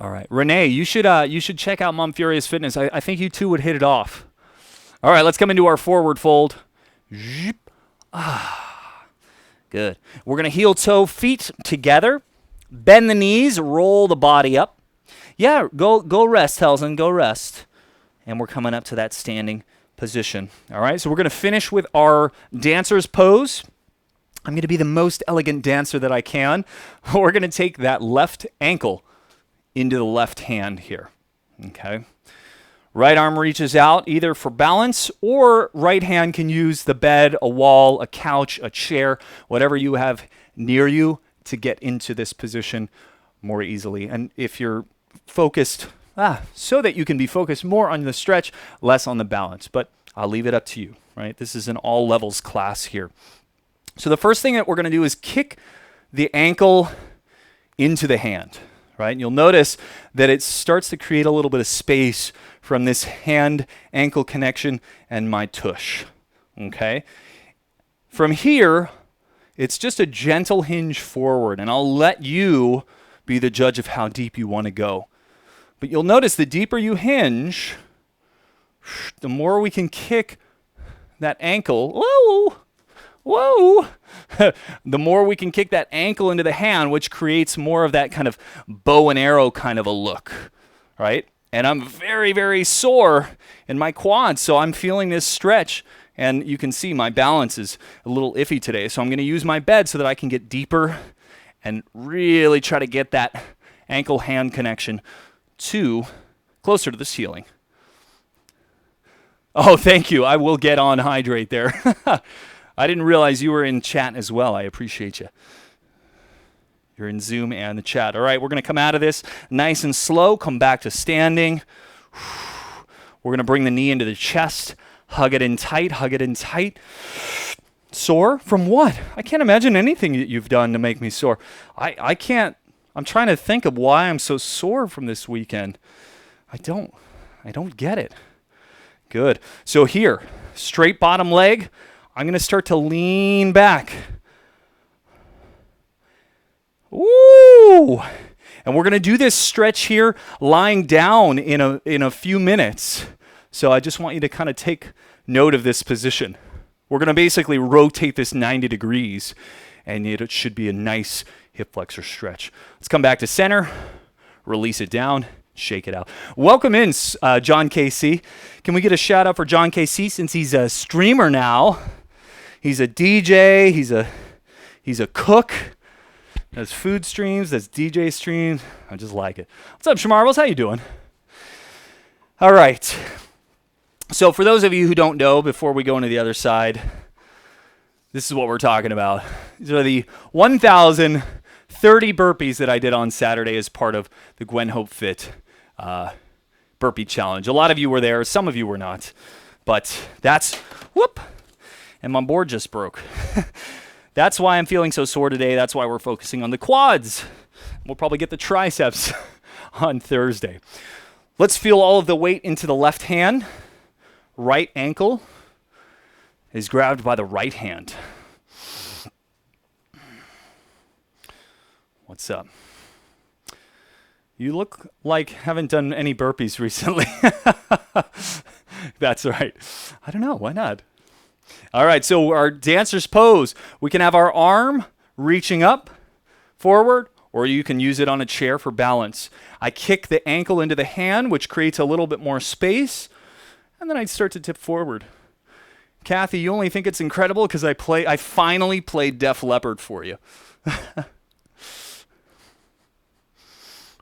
All right, Renee, you should check out Mom Furious Fitness. I think you two would hit it off. All right, let's come into our forward fold. Good. We're gonna heel toe feet together, bend the knees, roll the body up. Yeah, go rest, Helsen, go rest. And we're coming up to that standing position. All right, so we're gonna finish with our dancer's pose. I'm gonna be the most elegant dancer that I can. We're gonna take that left ankle into the left hand here, okay? Right arm reaches out either for balance, or right hand can use the bed, a wall, a couch, a chair, whatever you have near you to get into this position more easily. And if you're focused, so that you can be focused more on the stretch, less on the balance. But I'll leave it up to you, right? This is an all levels class here. So the first thing that we're going to do is kick the ankle into the hand, right? And you'll notice that it starts to create a little bit of space from this hand-ankle connection and my tush, okay? From here, it's just a gentle hinge forward, and I'll let you be the judge of how deep you want to go. But you'll notice the deeper you hinge, the more we can kick that ankle. Whoa! Whoa! The more we can kick that ankle into the hand, which creates more of that kind of bow and arrow kind of a look, right? And I'm very, very sore in my quads, so I'm feeling this stretch. And you can see my balance is a little iffy today. So I'm going to use my bed so that I can get deeper and really try to get that ankle-hand connection closer to the ceiling. Oh, thank you. I will get on hydrate there. I didn't realize you were in chat as well. I appreciate you. You're in Zoom and the chat. All right, we're going to come out of this nice and slow, come back to standing. We're going to bring the knee into the chest. Hug it in tight, hug it in tight. Sore from what? I can't imagine anything that you've done to make me sore. I can't. I'm trying to think of why I'm so sore from this weekend. I don't get it. Good. So here, straight bottom leg. I'm going to start to lean back. Woo! And we're going to do this stretch here lying down in a few minutes. So I just want you to kind of take note of this position. We're going to basically rotate this 90 degrees, and it should be a nice hip flexor stretch. Let's come back to center, release it down, shake it out. Welcome in, John KC. Can we get a shout out for John KC since he's a streamer now? He's a DJ, he's a cook. Does food streams, does DJ streams. I just like it. What's up, Shamarbles? How you doing? All right. So for those of you who don't know, before we go into the other side, this is what we're talking about. These are the 1,030 burpees that I did on Saturday as part of the Gwen Hope Fit burpee challenge. A lot of you were there. Some of you were not. But that's, whoop, and my board just broke. That's why I'm feeling so sore today. That's why we're focusing on the quads. We'll probably get the triceps on Thursday. Let's feel all of the weight into the left hand. Right ankle is grabbed by the right hand. What's up? You look like haven't done any burpees recently. That's right. I don't know. Why not? All right. So our dancer's pose. We can have our arm reaching up, forward, or you can use it on a chair for balance. I kick the ankle into the hand, which creates a little bit more space. And then I'd start to tip forward. Kathy, you only think it's incredible because I finally played Def Leppard for you.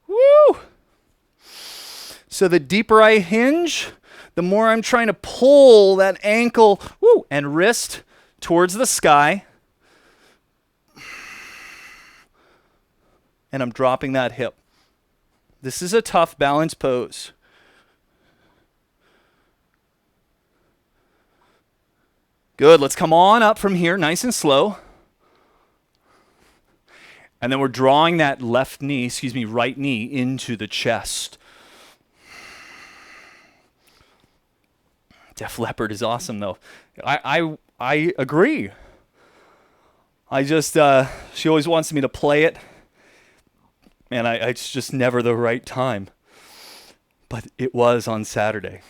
Woo! So the deeper I hinge, the more I'm trying to pull that ankle and wrist towards the sky. And I'm dropping that hip. This is a tough balance pose. Good, let's come on up from here, nice and slow. And then we're drawing that right knee into the chest. Def Leppard is awesome though. I agree. She always wants me to play it. And it's just never the right time. But it was on Saturday.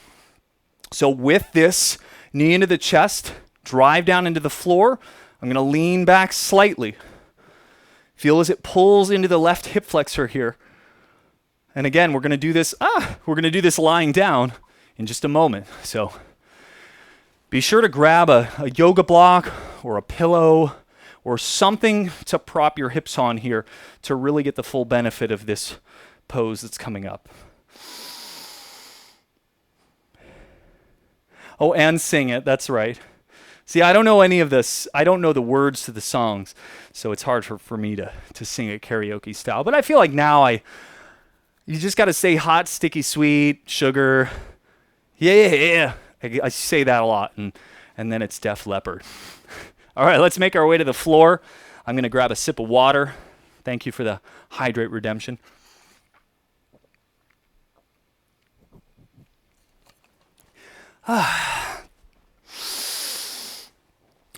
So with this knee into the chest, drive down into the floor. I'm going to lean back slightly. Feel as it pulls into the left hip flexor here. And again, we're going to do this. We're going to do this lying down in just a moment. So be sure to grab a yoga block or a pillow or something to prop your hips on here to really get the full benefit of this pose that's coming up. Oh, and sing it. That's right. See, I don't know any of this. I don't know the words to the songs, so it's hard for me to sing it karaoke style. But I feel like now you just got to say hot, sticky, sweet, sugar. Yeah. I say that a lot, and then it's Def Leppard. All right, let's make our way to the floor. I'm going to grab a sip of water. Thank you for the hydrate redemption. All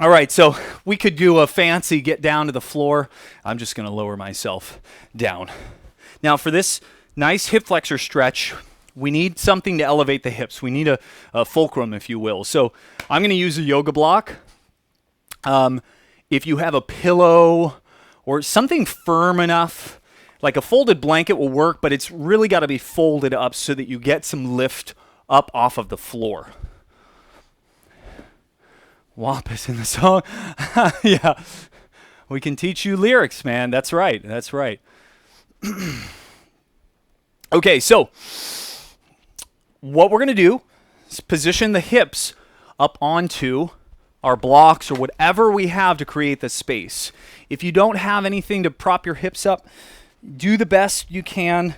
right, so we could do a fancy get down to the floor. I'm just going to lower myself down. Now for this nice hip flexor stretch, we need something to elevate the hips. We need a fulcrum, if you will. So I'm going to use a yoga block. If you have a pillow or something firm enough, like a folded blanket will work, but it's really got to be folded up so that you get some lift up off of the floor. WAP is in the song. Yeah. We can teach you lyrics, man. That's right. That's right. Okay, so what we're going to do is position the hips up onto our blocks or whatever we have to create the space. If you don't have anything to prop your hips up, do the best you can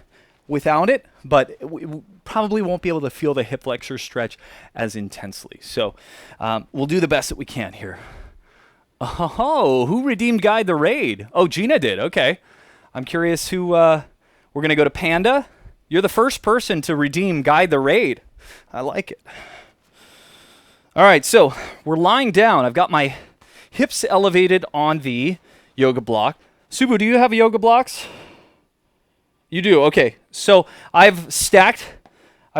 without it, but we probably won't be able to feel the hip flexor stretch as intensely. So we'll do the best that we can here. Oh, who redeemed Guide the Raid? Oh, Gina did. Okay. I'm curious who, we're going to go to Panda. You're the first person to redeem Guide the Raid. I like it. All right, so we're lying down. I've got my hips elevated on the yoga block. Subu, do you have yoga blocks? You do, okay. So I've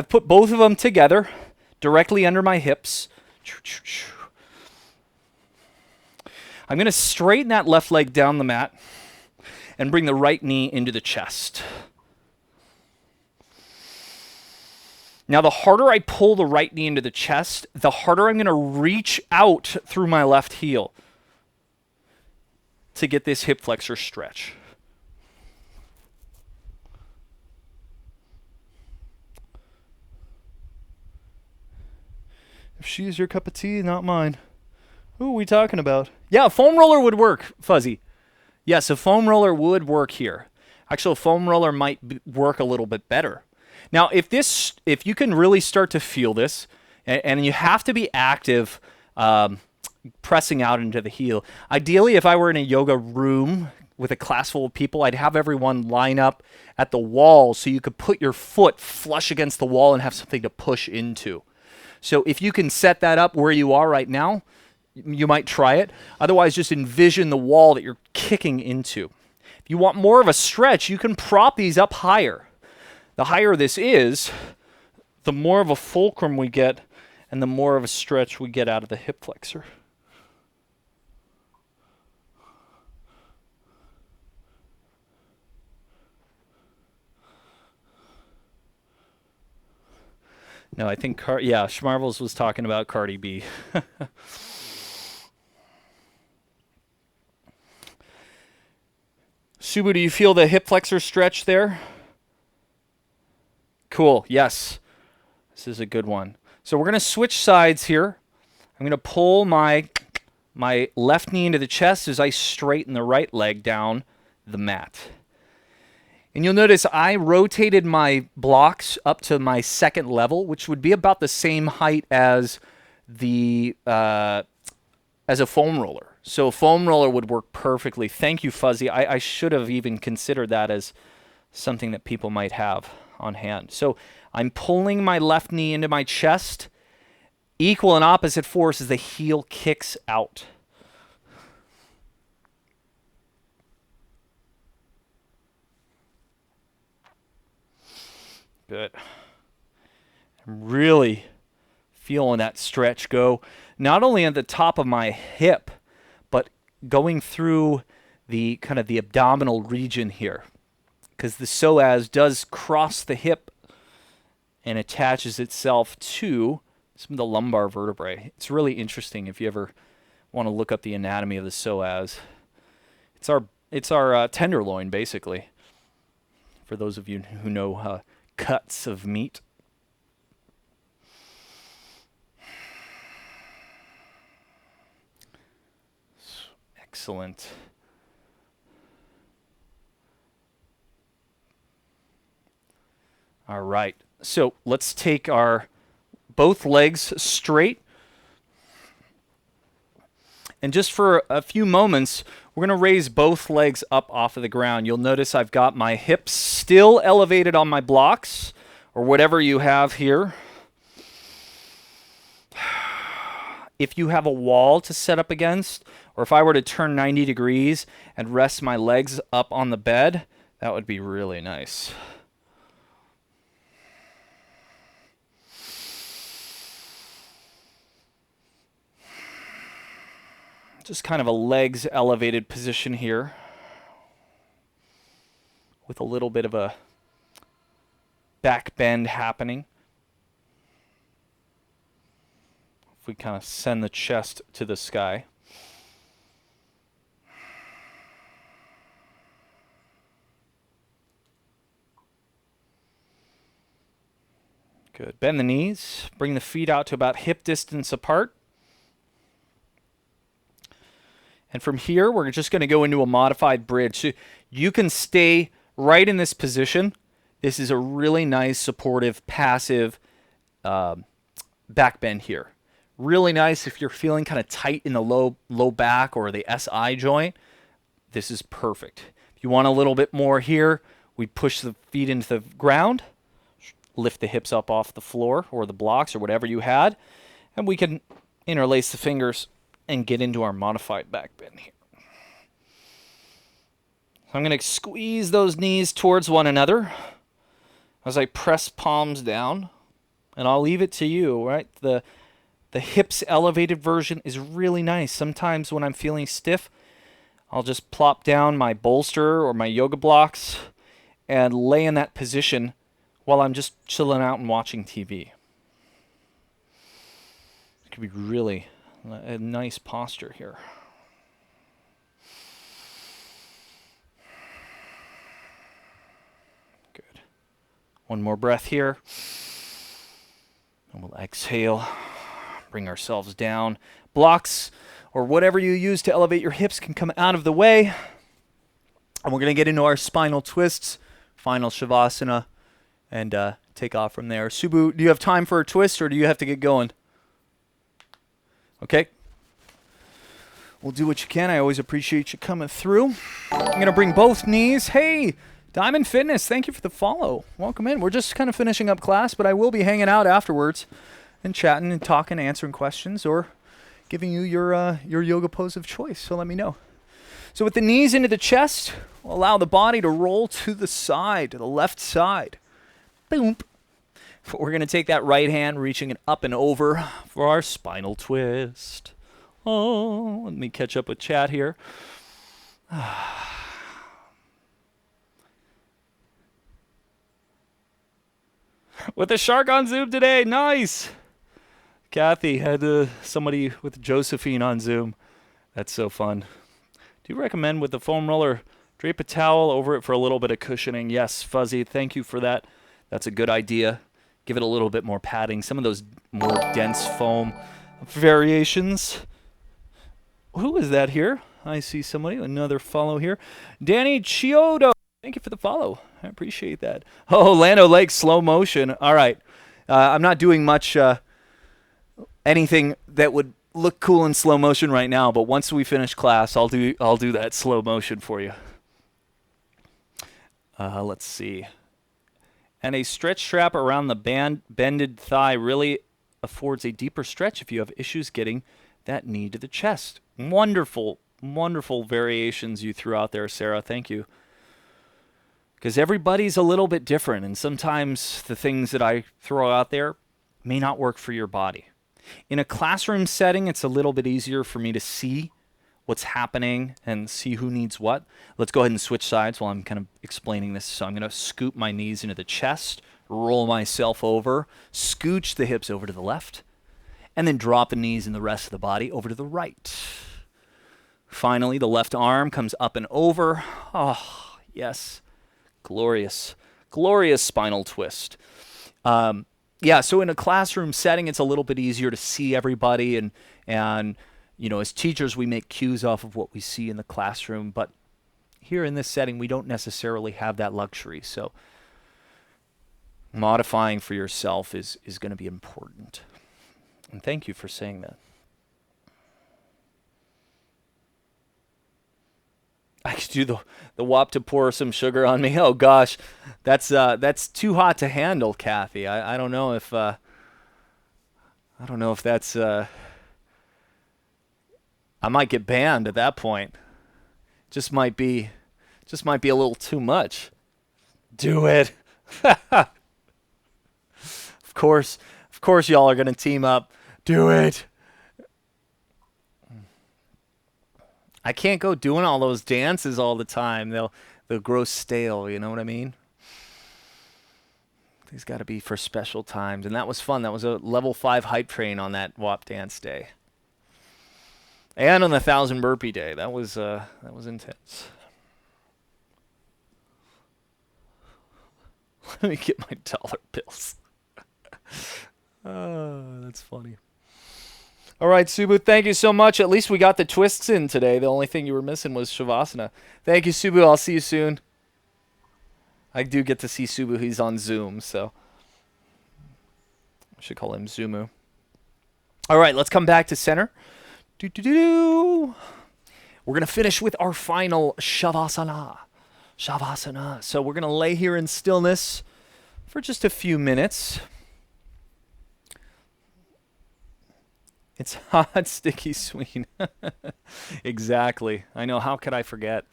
put both of them together directly under my hips. I'm going to straighten that left leg down the mat and bring the right knee into the chest. Now, the harder I pull the right knee into the chest, the harder I'm going to reach out through my left heel to get this hip flexor stretch. If she's your cup of tea, not mine. Who are we talking about? Yeah, a foam roller would work, Fuzzy. Yes, a foam roller would work here. Actually, a foam roller might work a little bit better. Now, if you can really start to feel this, and you have to be active pressing out into the heel. Ideally, if I were in a yoga room with a class full of people, I'd have everyone line up at the wall so you could put your foot flush against the wall and have something to push into. So if you can set that up where you are right now, you might try it. Otherwise, just envision the wall that you're kicking into. If you want more of a stretch, you can prop these up higher. The higher this is, the more of a fulcrum we get and the more of a stretch we get out of the hip flexor. No, I think, Schmarvels was talking about Cardi B. Subu, do you feel the hip flexor stretch there? Cool, yes. This is a good one. So we're going to switch sides here. I'm going to pull my left knee into the chest as I straighten the right leg down the mat. And you'll notice I rotated my blocks up to my second level, which would be about the same height as as a foam roller. So a foam roller would work perfectly. Thank you, Fuzzy. I should have even considered that as something that people might have on hand. So I'm pulling my left knee into my chest, equal and opposite force as the heel kicks out. Good. I'm really feeling that stretch go, not only at the top of my hip, but going through the kind of the abdominal region here, because the psoas does cross the hip and attaches itself to some of the lumbar vertebrae. It's really interesting if you ever want to look up the anatomy of the psoas. It's our tenderloin, basically, for those of you who know cuts of meat. Excellent. All right. So let's take our both legs straight. And just for a few moments, we're going to raise both legs up off of the ground. You'll notice I've got my hips still elevated on my blocks, or whatever you have here. If you have a wall to set up against, or if I were to turn 90 degrees and rest my legs up on the bed, that would be really nice. Just kind of a legs elevated position here with a little bit of a back bend happening. If we kind of send the chest to the sky. Good. Bend the knees. Bring the feet out to about hip distance apart. And from here, we're just going to go into a modified bridge. So you can stay right in this position. This is a really nice, supportive, passive back bend here. Really nice if you're feeling kind of tight in the low back or the SI joint. This is perfect. If you want a little bit more here, we push the feet into the ground, lift the hips up off the floor or the blocks or whatever you had, and we can interlace the fingers and get into our modified back bend here. So I'm going to squeeze those knees towards one another as I press palms down, and I'll leave it to you, right? The hips elevated version is really nice. Sometimes when I'm feeling stiff, I'll just plop down my bolster or my yoga blocks and lay in that position while I'm just chilling out and watching TV. It could be really a nice posture here. Good. One more breath here. And we'll exhale. Bring ourselves down. Blocks or whatever you use to elevate your hips can come out of the way. And we're going to get into our spinal twists, final Shavasana, and take off from there. Subu, do you have time for a twist or do you have to get going? Okay. We'll do what you can. I always appreciate you coming through. I'm going to bring both knees. Hey, Diamond Fitness, thank you for the follow. Welcome in. We're just kind of finishing up class, but I will be hanging out afterwards and chatting and talking, answering questions, or giving you your yoga pose of choice. So let me know. So with the knees into the chest, we'll allow the body to roll to the side, to the left side. Boom. We're going to take that right hand, reaching it up and over for our spinal twist. Oh, let me catch up with chat here. With the shark on Zoom today. Nice. Kathy had somebody with Josephine on Zoom. That's so fun. Do you recommend with the foam roller, drape a towel over it for a little bit of cushioning? Yes, Fuzzy, thank you for that. That's a good idea. Give it a little bit more padding. Some of those more dense foam variations. Who is that here? I see somebody, another follow here. Danny Chiodo, thank you for the follow. I appreciate that. Oh, Lando Lake, slow motion. All right. I'm not doing much anything that would look cool in slow motion right now, but once we finish class, I'll do that slow motion for you. Let's see. And a stretch strap around the bended thigh really affords a deeper stretch if you have issues getting that knee to the chest. Wonderful, wonderful variations you threw out there, Sarah. Thank you. Because everybody's a little bit different, and sometimes the things that I throw out there may not work for your body. In a classroom setting, it's a little bit easier for me to see what's happening and see who needs what. Let's go ahead and switch sides while I'm kind of explaining this. So I'm going to scoop my knees into the chest, roll myself over, scooch the hips over to the left, and then drop the knees and the rest of the body over to the right. Finally, the left arm comes up and over. Oh, yes. Glorious, glorious spinal twist. So in a classroom setting, it's a little bit easier to see everybody, and you know, as teachers, we make cues off of what we see in the classroom, but here in this setting, we don't necessarily have that luxury. So modifying for yourself is going to be important. And thank you for saying that. I could do the wop to pour some sugar on me. Oh gosh, that's too hot to handle, Kathy. I don't know if that's I might get banned at that point. Just might be a little too much. Do it. Of course y'all are gonna team up. Do it. I can't go doing all those dances all the time. They'll grow stale, you know what I mean? These got to be for special times. And that was fun. That was a level 5 hype train on that WAP dance day. And on the 1,000 burpee day. That was intense. Let me get my dollar bills. Oh, that's funny. All right, Subu, thank you so much. At least we got the twists in today. The only thing you were missing was Shavasana. Thank you, Subu. I'll see you soon. I do get to see Subu. He's on Zoom, so I should call him Zumu. All right, let's come back to center. We're going to finish with our final Shavasana. So we're going to lay here in stillness for just a few minutes. It's hot, sticky, sweet. Exactly. I know. How could I forget?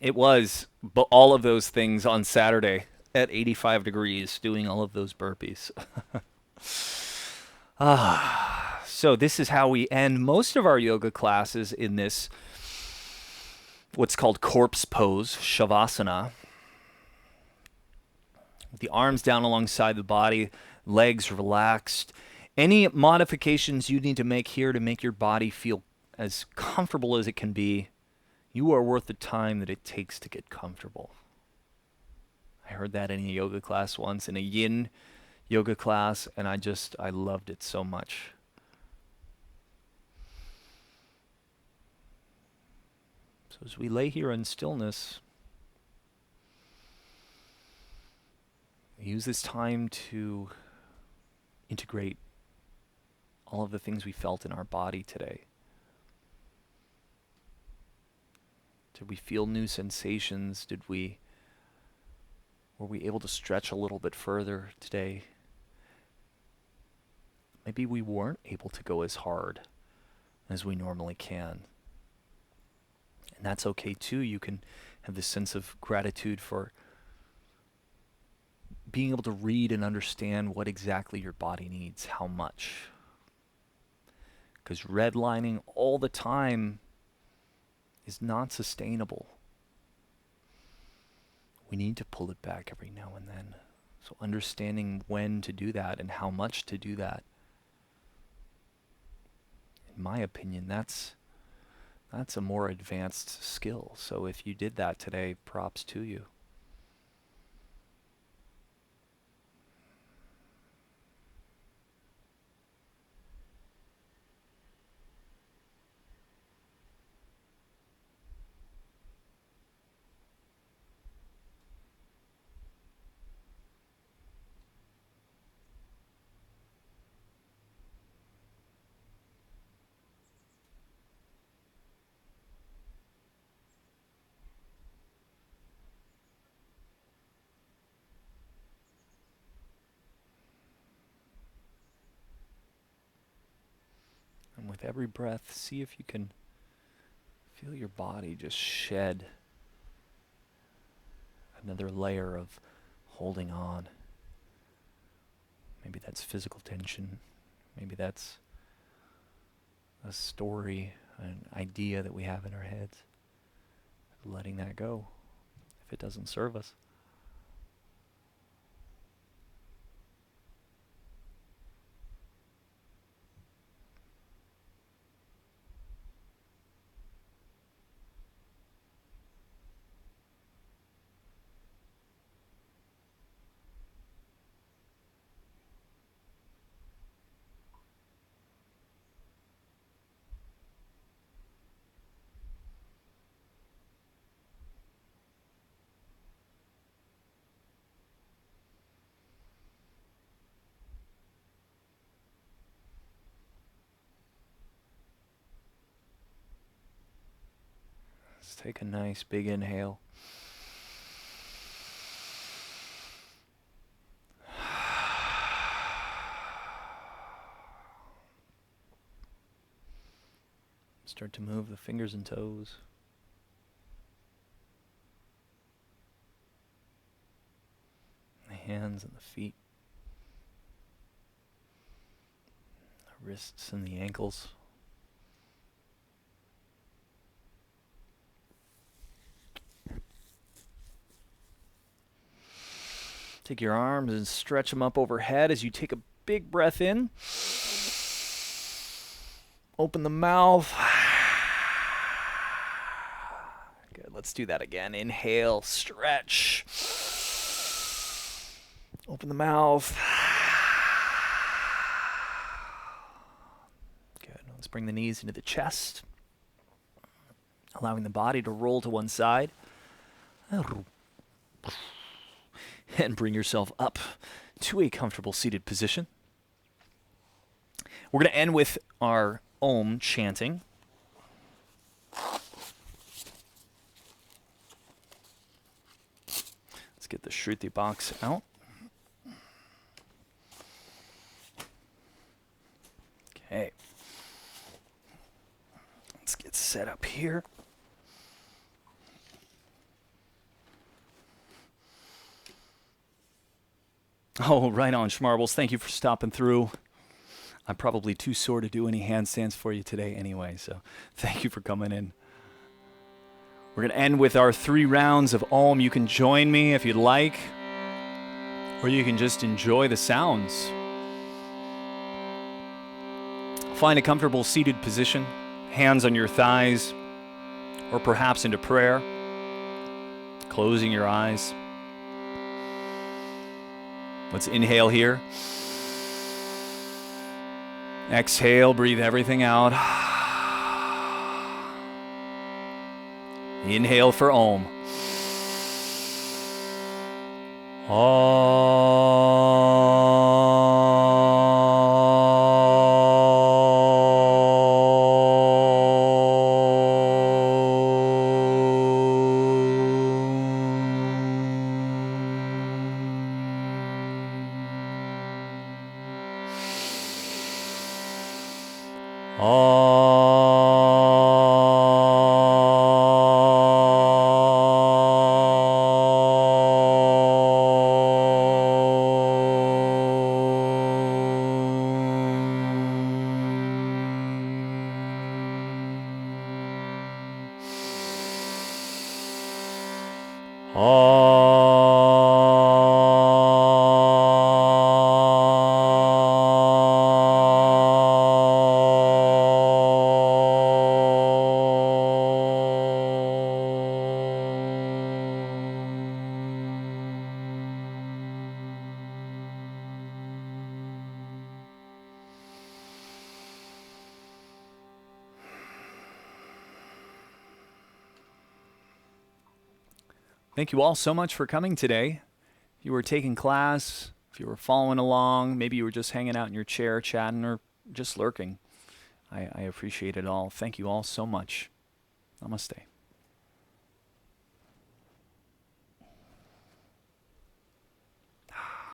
It was all of those things on Saturday at 85 degrees, doing all of those burpees. So this is how we end most of our yoga classes in this, what's called corpse pose, Shavasana. The arms down alongside the body, legs relaxed. Any modifications you need to make here to make your body feel as comfortable as it can be, you are worth the time that it takes to get comfortable. I heard that in a yoga class once, in a yin yoga class, and I loved it so much. So as we lay here in stillness, we use this time to integrate all of the things we felt in our body today. Did we feel new sensations? Were we able to stretch a little bit further today? Maybe we weren't able to go as hard as we normally can. And that's okay too. You can have this sense of gratitude for being able to read and understand what exactly your body needs, how much. Because redlining all the time is not sustainable. We need to pull it back every now and then. So understanding when to do that and how much to do that, in my opinion, that's a more advanced skill. So if you did that today, props to you. And with every breath, see if you can feel your body just shed another layer of holding on. Maybe that's physical tension. Maybe that's a story, an idea that we have in our heads. Letting that go if it doesn't serve us. Take a nice big inhale. Start to move the fingers and toes. The hands and the feet. The wrists and the ankles. Take your arms and stretch them up overhead as you take a big breath in. Open the mouth. Good. Let's do that again. Inhale, stretch. Open the mouth. Good. Let's bring the knees into the chest, allowing the body to roll to one side. And bring yourself up to a comfortable seated position. We're going to end with our Om chanting. Let's get the Shruti box out. Okay. Let's get set up here. Oh, right on, Schmarbles. Thank you for stopping through. I'm probably too sore to do any handstands for you today anyway, so thank you for coming in. We're going to end with our 3 rounds of Om. You can join me if you'd like, or you can just enjoy the sounds. Find a comfortable seated position, hands on your thighs, or perhaps into prayer, closing your eyes. Let's inhale here. Exhale, breathe everything out. Inhale for Om. Thank you all so much for coming today. If you were taking class, if you were following along, maybe you were just hanging out in your chair chatting or just lurking, I appreciate it all. Thank you all so much. Namaste.